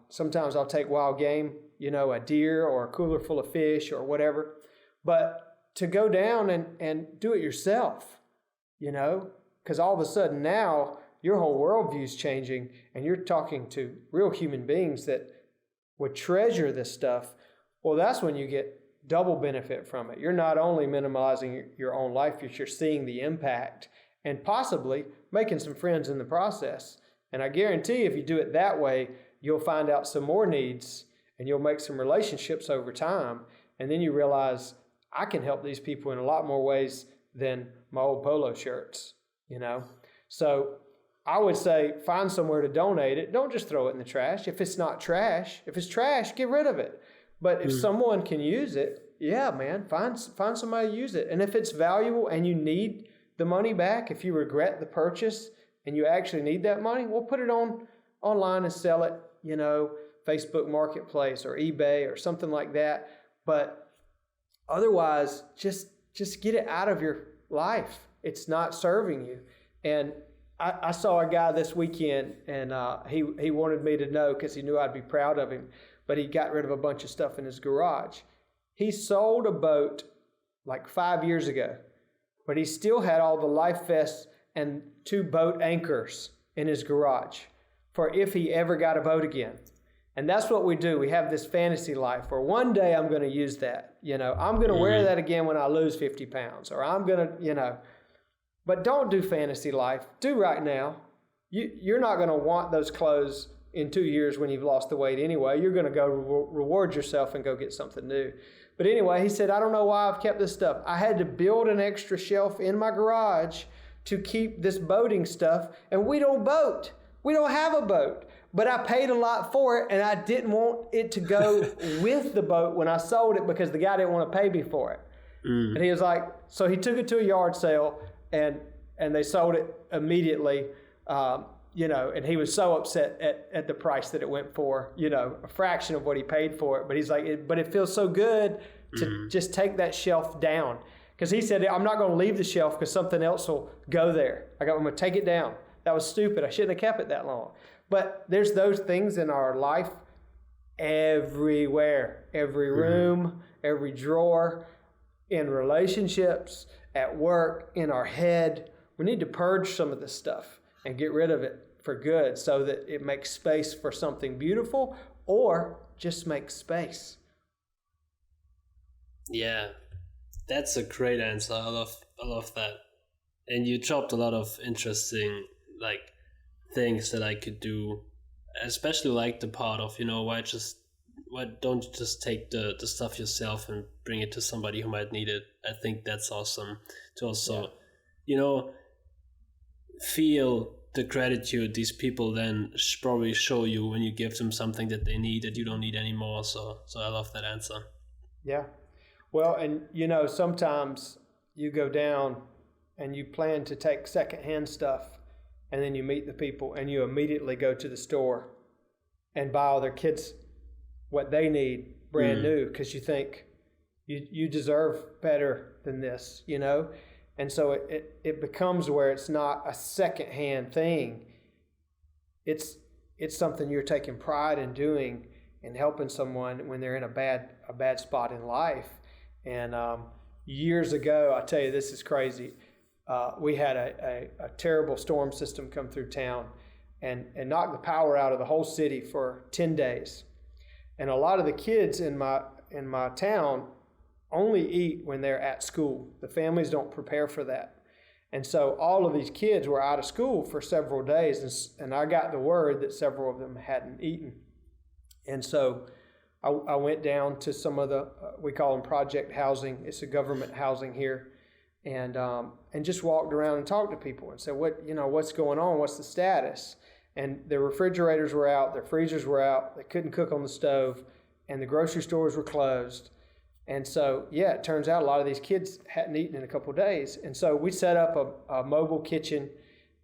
Sometimes I'll take wild game, you know, a deer or a cooler full of fish or whatever. But to go down and do it yourself, you know, because all of a sudden now your whole worldview is changing, and you're talking to real human beings that would treasure this stuff. Well, that's when you get double benefit from it. You're not only minimizing your own life, you're seeing the impact, and possibly making some friends in the process. And I guarantee if you do it that way, you'll find out some more needs and you'll make some relationships over time. And then you realize I can help these people in a lot more ways than my old polo shirts, you know? So I would say find somewhere to donate it. Don't just throw it in the trash. If it's not trash, if it's trash, get rid of it. But if someone can use it, yeah, man, find somebody to use it. And if it's valuable and you need the money back, if you regret the purchase and you actually need that money, well, put it online and sell it, you know, Facebook Marketplace or eBay or something like that. But otherwise, just get it out of your life. It's not serving you. And I saw a guy this weekend, and he wanted me to know because he knew I'd be proud of him, but he got rid of a bunch of stuff in his garage. He sold a boat like 5 years ago, but he still had all the life vests and 2 boat anchors in his garage for if he ever got a boat again. And that's what we do. We have this fantasy life where one day I'm going to use that. You know, I'm going to wear that again when I lose 50 pounds, or I'm going to, you know. But don't do fantasy life. Do right now. You're not going to want those clothes in 2 years when you've lost the weight anyway. You're going to go reward yourself and go get something new. But anyway, he said, I don't know why I've kept this stuff. I had to build an extra shelf in my garage to keep this boating stuff. And we don't boat. We don't have a boat. But I paid a lot for it, and I didn't want it to go with the boat when I sold it because the guy didn't want to pay me for it. And he was like, so he took it to a yard sale, and they sold it immediately, you know, and he was so upset at the price that it went for, you know, a fraction of what he paid for it. But he's like, but it feels so good to just take that shelf down. Because he said, I'm not going to leave the shelf because something else will go there. I'm going to take it down. That was stupid. I shouldn't have kept it that long. But there's those things in our life everywhere, every room, every drawer, in relationships, at work, in our head. We need to purge some of this stuff and get rid of it for good so that it makes space for something beautiful, or just make space. Yeah, that's a great answer. I love that. And you dropped a lot of interesting things that I could do, especially like the part of, you know, why don't you just take the stuff yourself and bring it to somebody who might need it. I think that's awesome to also, you know, feel the gratitude these people then probably show you when you give them something that they need that you don't need anymore. So I love that answer. Yeah. Well, and you know, sometimes you go down and you plan to take secondhand stuff, and then you meet the people and you immediately go to the store and buy all their kids what they need brand new because you think you deserve better than this, you know? And so it becomes where it's not a secondhand thing. It's something you're taking pride in doing and helping someone when they're in a bad spot in life. And years ago, I tell you, this is crazy. We had a terrible storm system come through town and knocked the power out of the whole city for 10 days. And a lot of the kids in my town only eat when they're at school. The families don't prepare for that. And so all of these kids were out of school for several days, and I got the word that several of them hadn't eaten. And so I went down to some of the, we call them project housing. It's a government housing here. And just walked around and talked to people and said, what's going on? What's the status? And their refrigerators were out, their freezers were out, they couldn't cook on the stove, and the grocery stores were closed. And so, yeah, it turns out a lot of these kids hadn't eaten in a couple of days. And so we set up a mobile kitchen,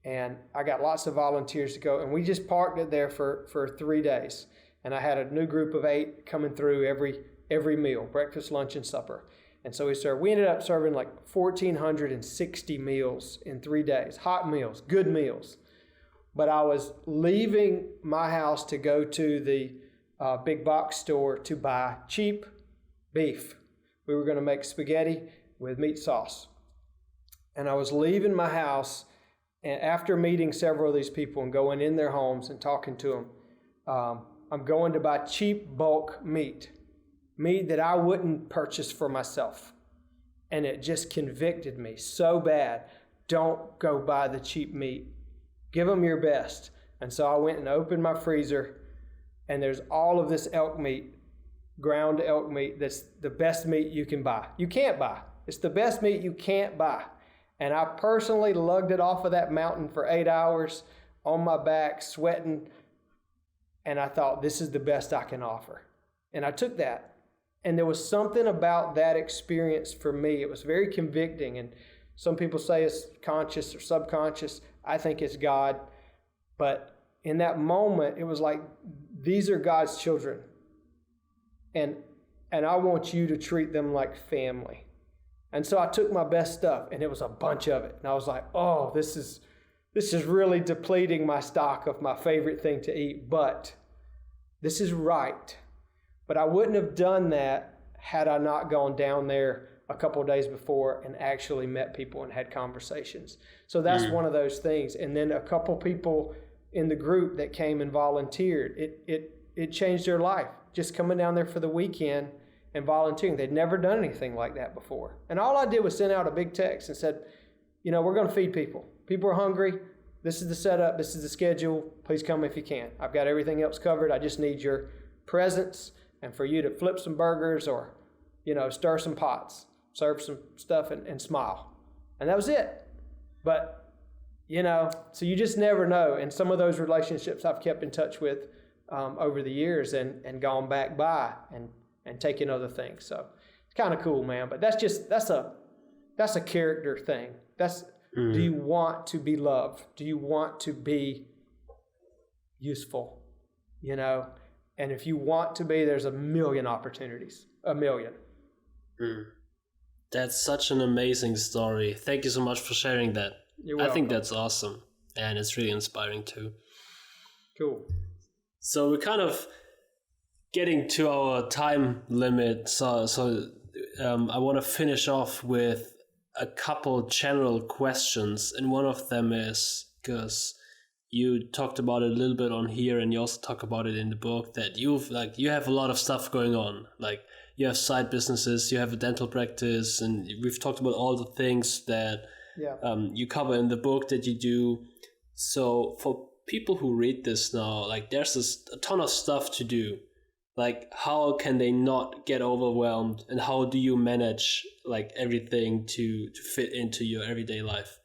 and I got lots of volunteers to go, and we just parked it there for 3 days. And I had a new group of 8 coming through every meal, breakfast, lunch, and supper. And so we ended up serving like 1,460 meals in 3 days, hot meals, good meals. But I was leaving my house to go to the big box store to buy cheap beef. We were going to make spaghetti with meat sauce. And I was leaving my house, and after meeting several of these people and going in their homes and talking to them, I'm going to buy cheap bulk meat that I wouldn't purchase for myself. And it just convicted me so bad. don't go buy the cheap meat. Give them your best. And so I went and opened my freezer, and there's all of this elk meat, ground elk meat, that's the best meat you can buy. You can't buy. It's the best meat you can't buy. And I personally lugged it off of that mountain for 8 hours on my back, sweating. And I thought, this is the best I can offer. And I took that. And there was something about that experience for me. It was very convicting. And some people say it's conscious or subconscious. I think it's God. But in that moment, it was like, these are God's children. And I want you to treat them like family. And so I took my best stuff, and it was a bunch of it. And I was like, oh, this is really depleting my stock of my favorite thing to eat, but this is right. But I wouldn't have done that had I not gone down there a couple of days before and actually met people and had conversations. So that's one of those things. And then a couple people in the group that came and volunteered, it changed their life. Just coming down there for the weekend and volunteering. They'd never done anything like that before. And all I did was send out a big text and said, we're going to feed people. People are hungry. This is the setup. This is the schedule. Please come if you can. I've got everything else covered. I just need your presence and for you to flip some burgers or, stir some pots, serve some stuff and smile. And that was it. But, so you just never know. And some of those relationships I've kept in touch with over the years and gone back by and taken other things. So it's kind of cool, man. But that's a character thing. Do you want to be loved? Do you want to be useful? And if you want to be, there's a million opportunities. A million. That's such an amazing story. Thank you so much for sharing that. You're welcome. I think that's awesome. And it's really inspiring too. Cool. So we're kind of getting to our time limit. So I want to finish off with a couple general questions. And one of them is, because you talked about it a little bit on here and you also talk about it in the book, that you have a lot of stuff going on. Like you have side businesses, you have a dental practice, and we've talked about all the things that you cover in the book that you do. So for people who read this now, there's a ton of stuff to do. How can they not get overwhelmed, and how do you manage everything to fit into your everyday life?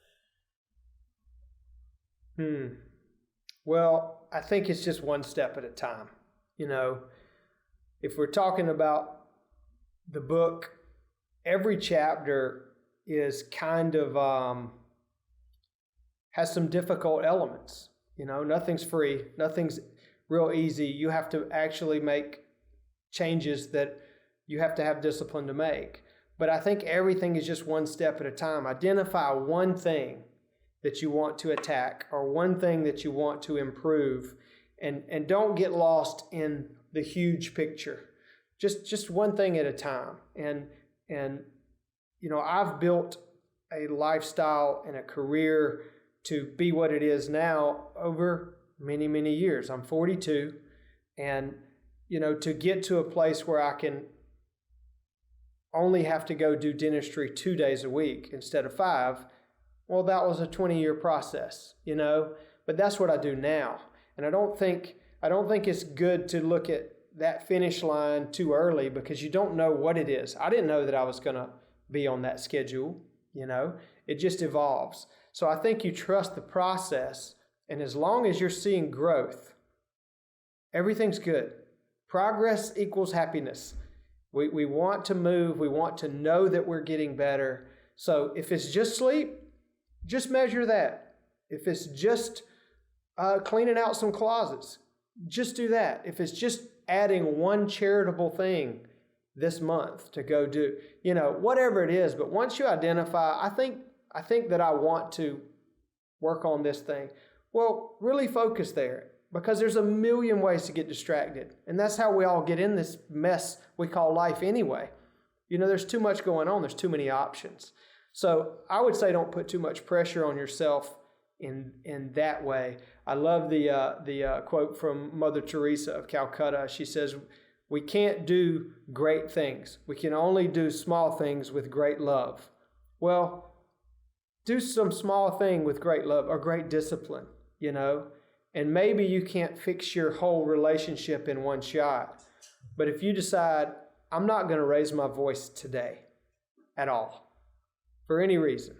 Well, I think it's just one step at a time. If we're talking about the book, every chapter is kind of has some difficult elements. Nothing's free, nothing's real easy. You have to actually make changes that you have to have discipline to make. But I think everything is just one step at a time. Identify one thing that you want to attack or one thing that you want to improve, and don't get lost in the huge picture. Just one thing at a time. And I've built a lifestyle and a career to be what it is now over many, many years. I'm 42, and to get to a place where I can only have to go do dentistry 2 days a week instead of 5, well, that was a 20-year process, but that's what I do now. And I don't think it's good to look at that finish line too early, because you don't know what it is. I didn't know that I was going to be on that schedule, it just evolves. So I think you trust the process, and as long as you're seeing growth, everything's good. Progress equals happiness. We want to move. We want to know that we're getting better. So if it's just sleep, just measure that. If it's just cleaning out some closets, just do that. If it's just adding one charitable thing this month to go do, whatever it is. But once you identify, I think that I want to work on this thing. Well, really focus there, because there's a million ways to get distracted. And that's how we all get in this mess we call life anyway. There's too much going on. There's too many options. So I would say don't put too much pressure on yourself in that way. I love the quote from Mother Teresa of Calcutta. She says, "We can't do great things. We can only do small things with great love." Well, do some small thing with great love or great discipline, you know? And maybe you can't fix your whole relationship in one shot. But if you decide, I'm not going to raise my voice today at all for any reason,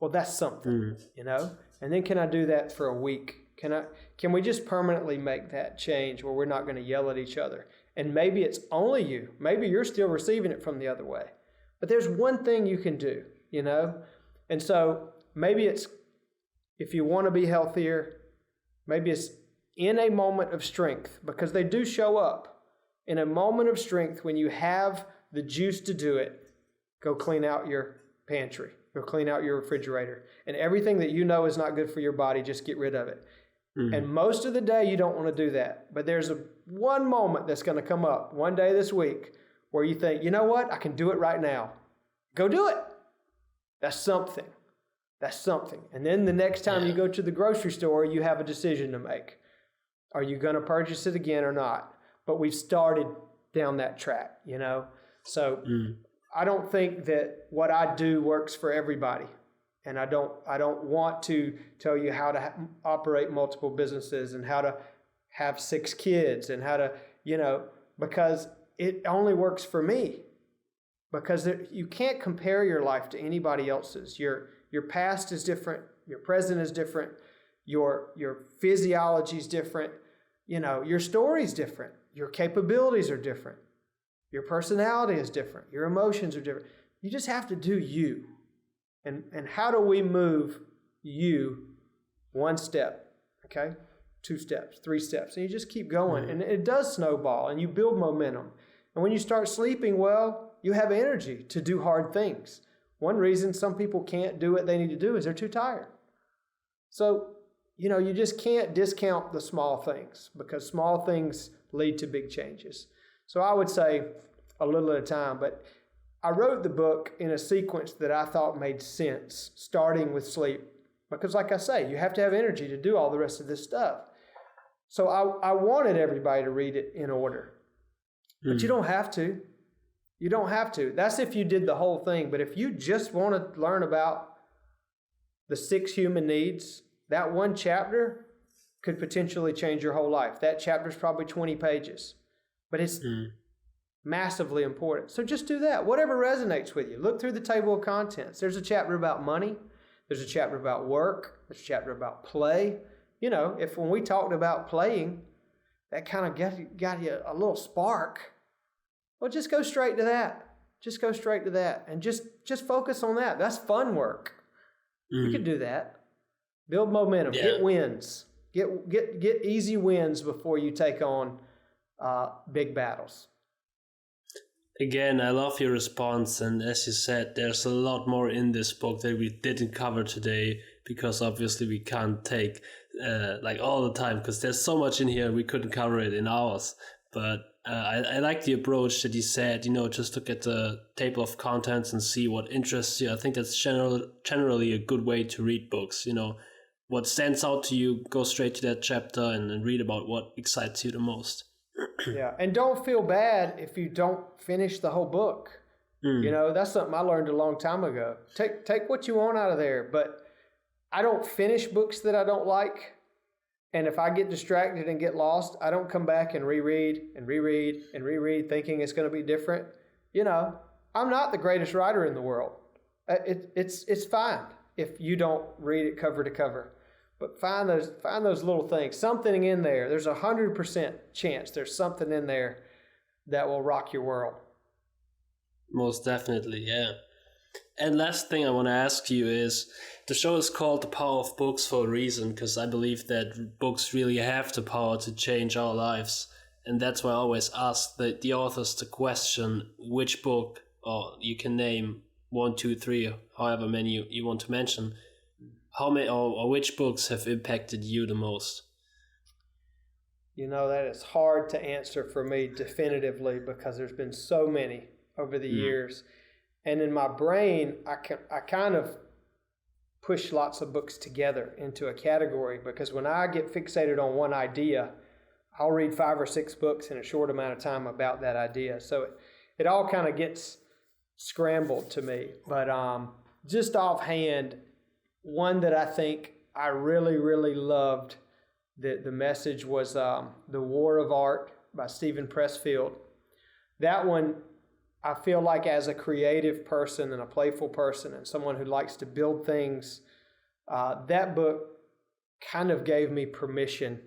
well, that's something, you know? And then can I do that for a week? Can we just permanently make that change where we're not going to yell at each other? And maybe it's only you. Maybe you're still receiving it from the other way. But there's one thing you can do, you know? And so maybe it's, if you want to be healthier, maybe it's in a moment of strength, because they do show up. In a moment of strength, when you have the juice to do it, go clean out your pantry. Go clean out your refrigerator. And everything that you know is not good for your body, just get rid of it. And most of the day, you don't want to do that. But there's one moment that's going to come up one day this week where you think, you know what? I can do it right now. Go do it. That's something. That's something. And then the next time you go to the grocery store, you have a decision to make. Are you going to purchase it again or not? But we've started down that track, you know? So I don't think that what I do works for everybody. And I don't want to tell you how to operate multiple businesses and how to have 6 kids and how to, you know, because it only works for me. Because you can't compare your life to anybody else's. Your past is different. Your present is different. Your physiology is different. You know, your story is different. Your capabilities are different. Your personality is different. Your emotions are different. You just have to do you. And how do we move you one step, okay? 2 steps, 3 steps, and you just keep going. And it does snowball, and you build momentum. And when you start sleeping well, you have energy to do hard things. One reason some people can't do what they need to do is they're too tired. So, you know, you just can't discount the small things, because small things lead to big changes. So I would say a little at a time, but I wrote the book in a sequence that I thought made sense, starting with sleep. Because like I say, you have to have energy to do all the rest of this stuff. So I wanted everybody to read it in order. But you don't have to. You don't have to. That's if you did the whole thing. But if you just want to learn about the 6 human needs, that one chapter could potentially change your whole life. That chapter is probably 20 pages. But it's massively important. So just do that. Whatever resonates with you. Look through the table of contents. There's a chapter about money. There's a chapter about work. There's a chapter about play. You know, if when we talked about playing, that kind of got you a little spark, well, just go straight to that. Just go straight to that. And just focus on that. That's fun work. You can do that. Build momentum. Yeah. Get wins. Get easy wins before you take on big battles. Again, I love your response, and as you said, there's a lot more in this book that we didn't cover today, because obviously we can't take like all the time, because there's so much in here we couldn't cover it in hours. But I like the approach that you said, you know, just look at the table of contents and see what interests you. I think that's generally a good way to read books. You know, what stands out to you, go straight to that chapter and read about what excites you the most. Yeah, and don't feel bad if you don't finish the whole book. You know, that's something I learned a long time ago. Take what you want out of there, but I don't finish books that I don't like. And if I get distracted and get lost, I don't come back and reread thinking it's going to be different. You know, I'm not the greatest writer in the world. It's fine if you don't read it cover to cover. But find those little things, something in there. There's 100% chance there's something in there that will rock your world. Most definitely, yeah. And last thing I want to ask you is, the show is called The Power of Books for a reason, because I believe that books really have the power to change our lives. And that's why I always ask the authors the question, which book, or you can name 1, 2, 3, however many you want to mention, how many or which books have impacted you the most? You know, that is hard to answer for me definitively, because there's been so many over the years. And in my brain, I kind of push lots of books together into a category, because when I get fixated on one idea, I'll read 5 or 6 books in a short amount of time about that idea. So it all kind of gets scrambled to me. But just offhand, one that I think I really, really loved, the message was The War of Art by Stephen Pressfield. That one, I feel like as a creative person and a playful person and someone who likes to build things, that book kind of gave me permission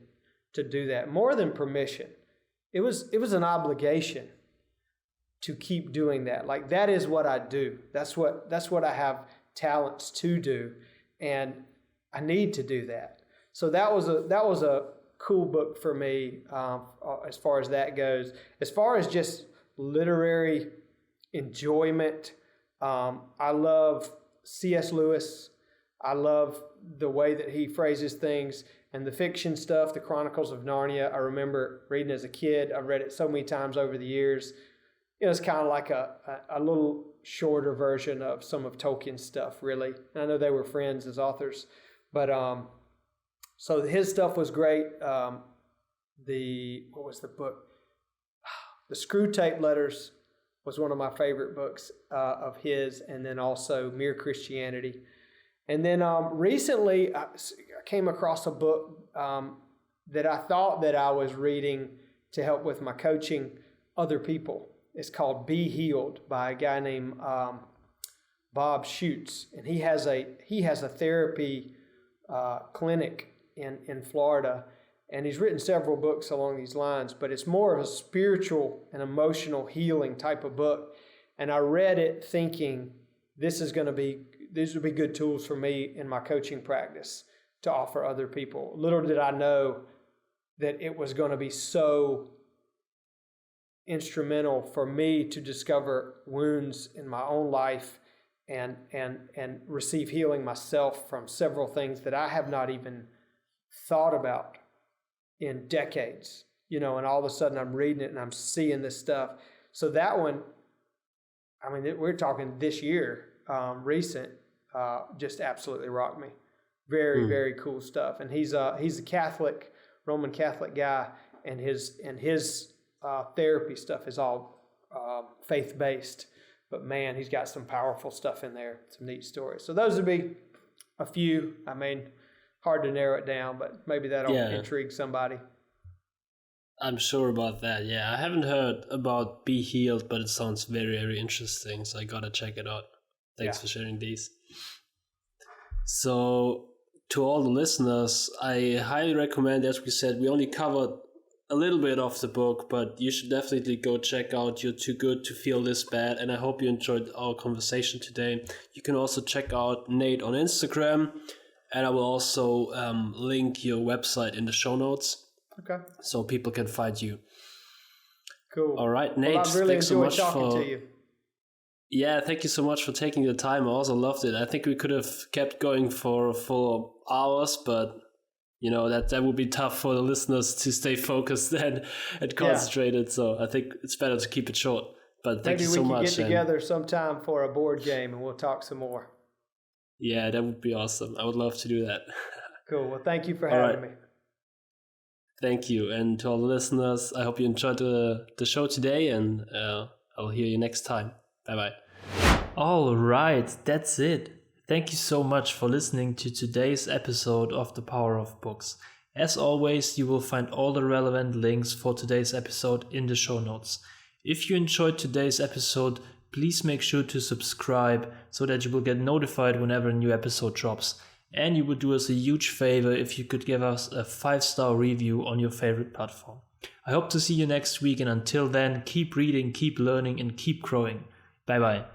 to do that. More than permission, it was an obligation to keep doing that. Like, that is what I do. That's what I have talents to do, and I need to do that. So that was a cool book for me as far as that goes. As far as just literary enjoyment, I love C.S. Lewis. I love the way that he phrases things, and the fiction stuff, the Chronicles of Narnia. I remember reading as a kid. I've read it so many times over the years. It's kind of like a little shorter version of some of Tolkien's stuff, really. And I know they were friends as authors, but so his stuff was great. What was the book? The Screw Tape Letters was one of my favorite books of his, and then also Mere Christianity. And then recently I came across a book that I thought that I was reading to help with my coaching other people. It's called Be Healed by a guy named Bob Schutz, and he has a therapy clinic in Florida, and he's written several books along these lines. But it's more of a spiritual and emotional healing type of book. And I read it thinking these would be good tools for me in my coaching practice to offer other people. Little did I know that it was going to be so instrumental for me to discover wounds in my own life and receive healing myself from several things that I have not even thought about in decades, and all of a sudden I'm reading it and I'm seeing this stuff. So that one, I mean, we're talking this year, recent, just absolutely rocked me. Very, very cool stuff. And he's a Roman Catholic guy, and his therapy stuff is all faith-based. But man, he's got some powerful stuff in there, some neat stories. So those would be a few. I mean, hard to narrow it down, but maybe that'll intrigue somebody. I'm sure about that. Yeah, I haven't heard about Be Healed, but it sounds very, very interesting. So I gotta check it out. Thanks for sharing these. So to all the listeners, I highly recommend, as we said, we only covered a little bit of the book, but you should definitely go check out You're Too Good to Feel This Bad. And I hope you enjoyed our conversation today. You can also check out Nate on Instagram, and I will also link your website in the show notes. Okay. So people can find you. Cool. All right, Nate. Well, I've really thanks so much talking to you. Yeah, thank you so much for taking the time. I also loved it. I think we could have kept going for hours, but that would be tough for the listeners to stay focused and concentrated. Yeah. So I think it's better to keep it short. But thank you so much. Maybe we can get together sometime for a board game and we'll talk some more. Yeah, that would be awesome. I would love to do that. Cool. Well, thank you for having me. Thank you. And to all the listeners, I hope you enjoyed the show today, and I'll hear you next time. Bye-bye. All right, that's it. Thank you so much for listening to today's episode of The Power of Books. As always, you will find all the relevant links for today's episode in the show notes. If you enjoyed today's episode, please make sure to subscribe so that you will get notified whenever a new episode drops. And you would do us a huge favor if you could give us a 5-star review on your favorite platform. I hope to see you next week, and until then, keep reading, keep learning, and keep growing. Bye-bye.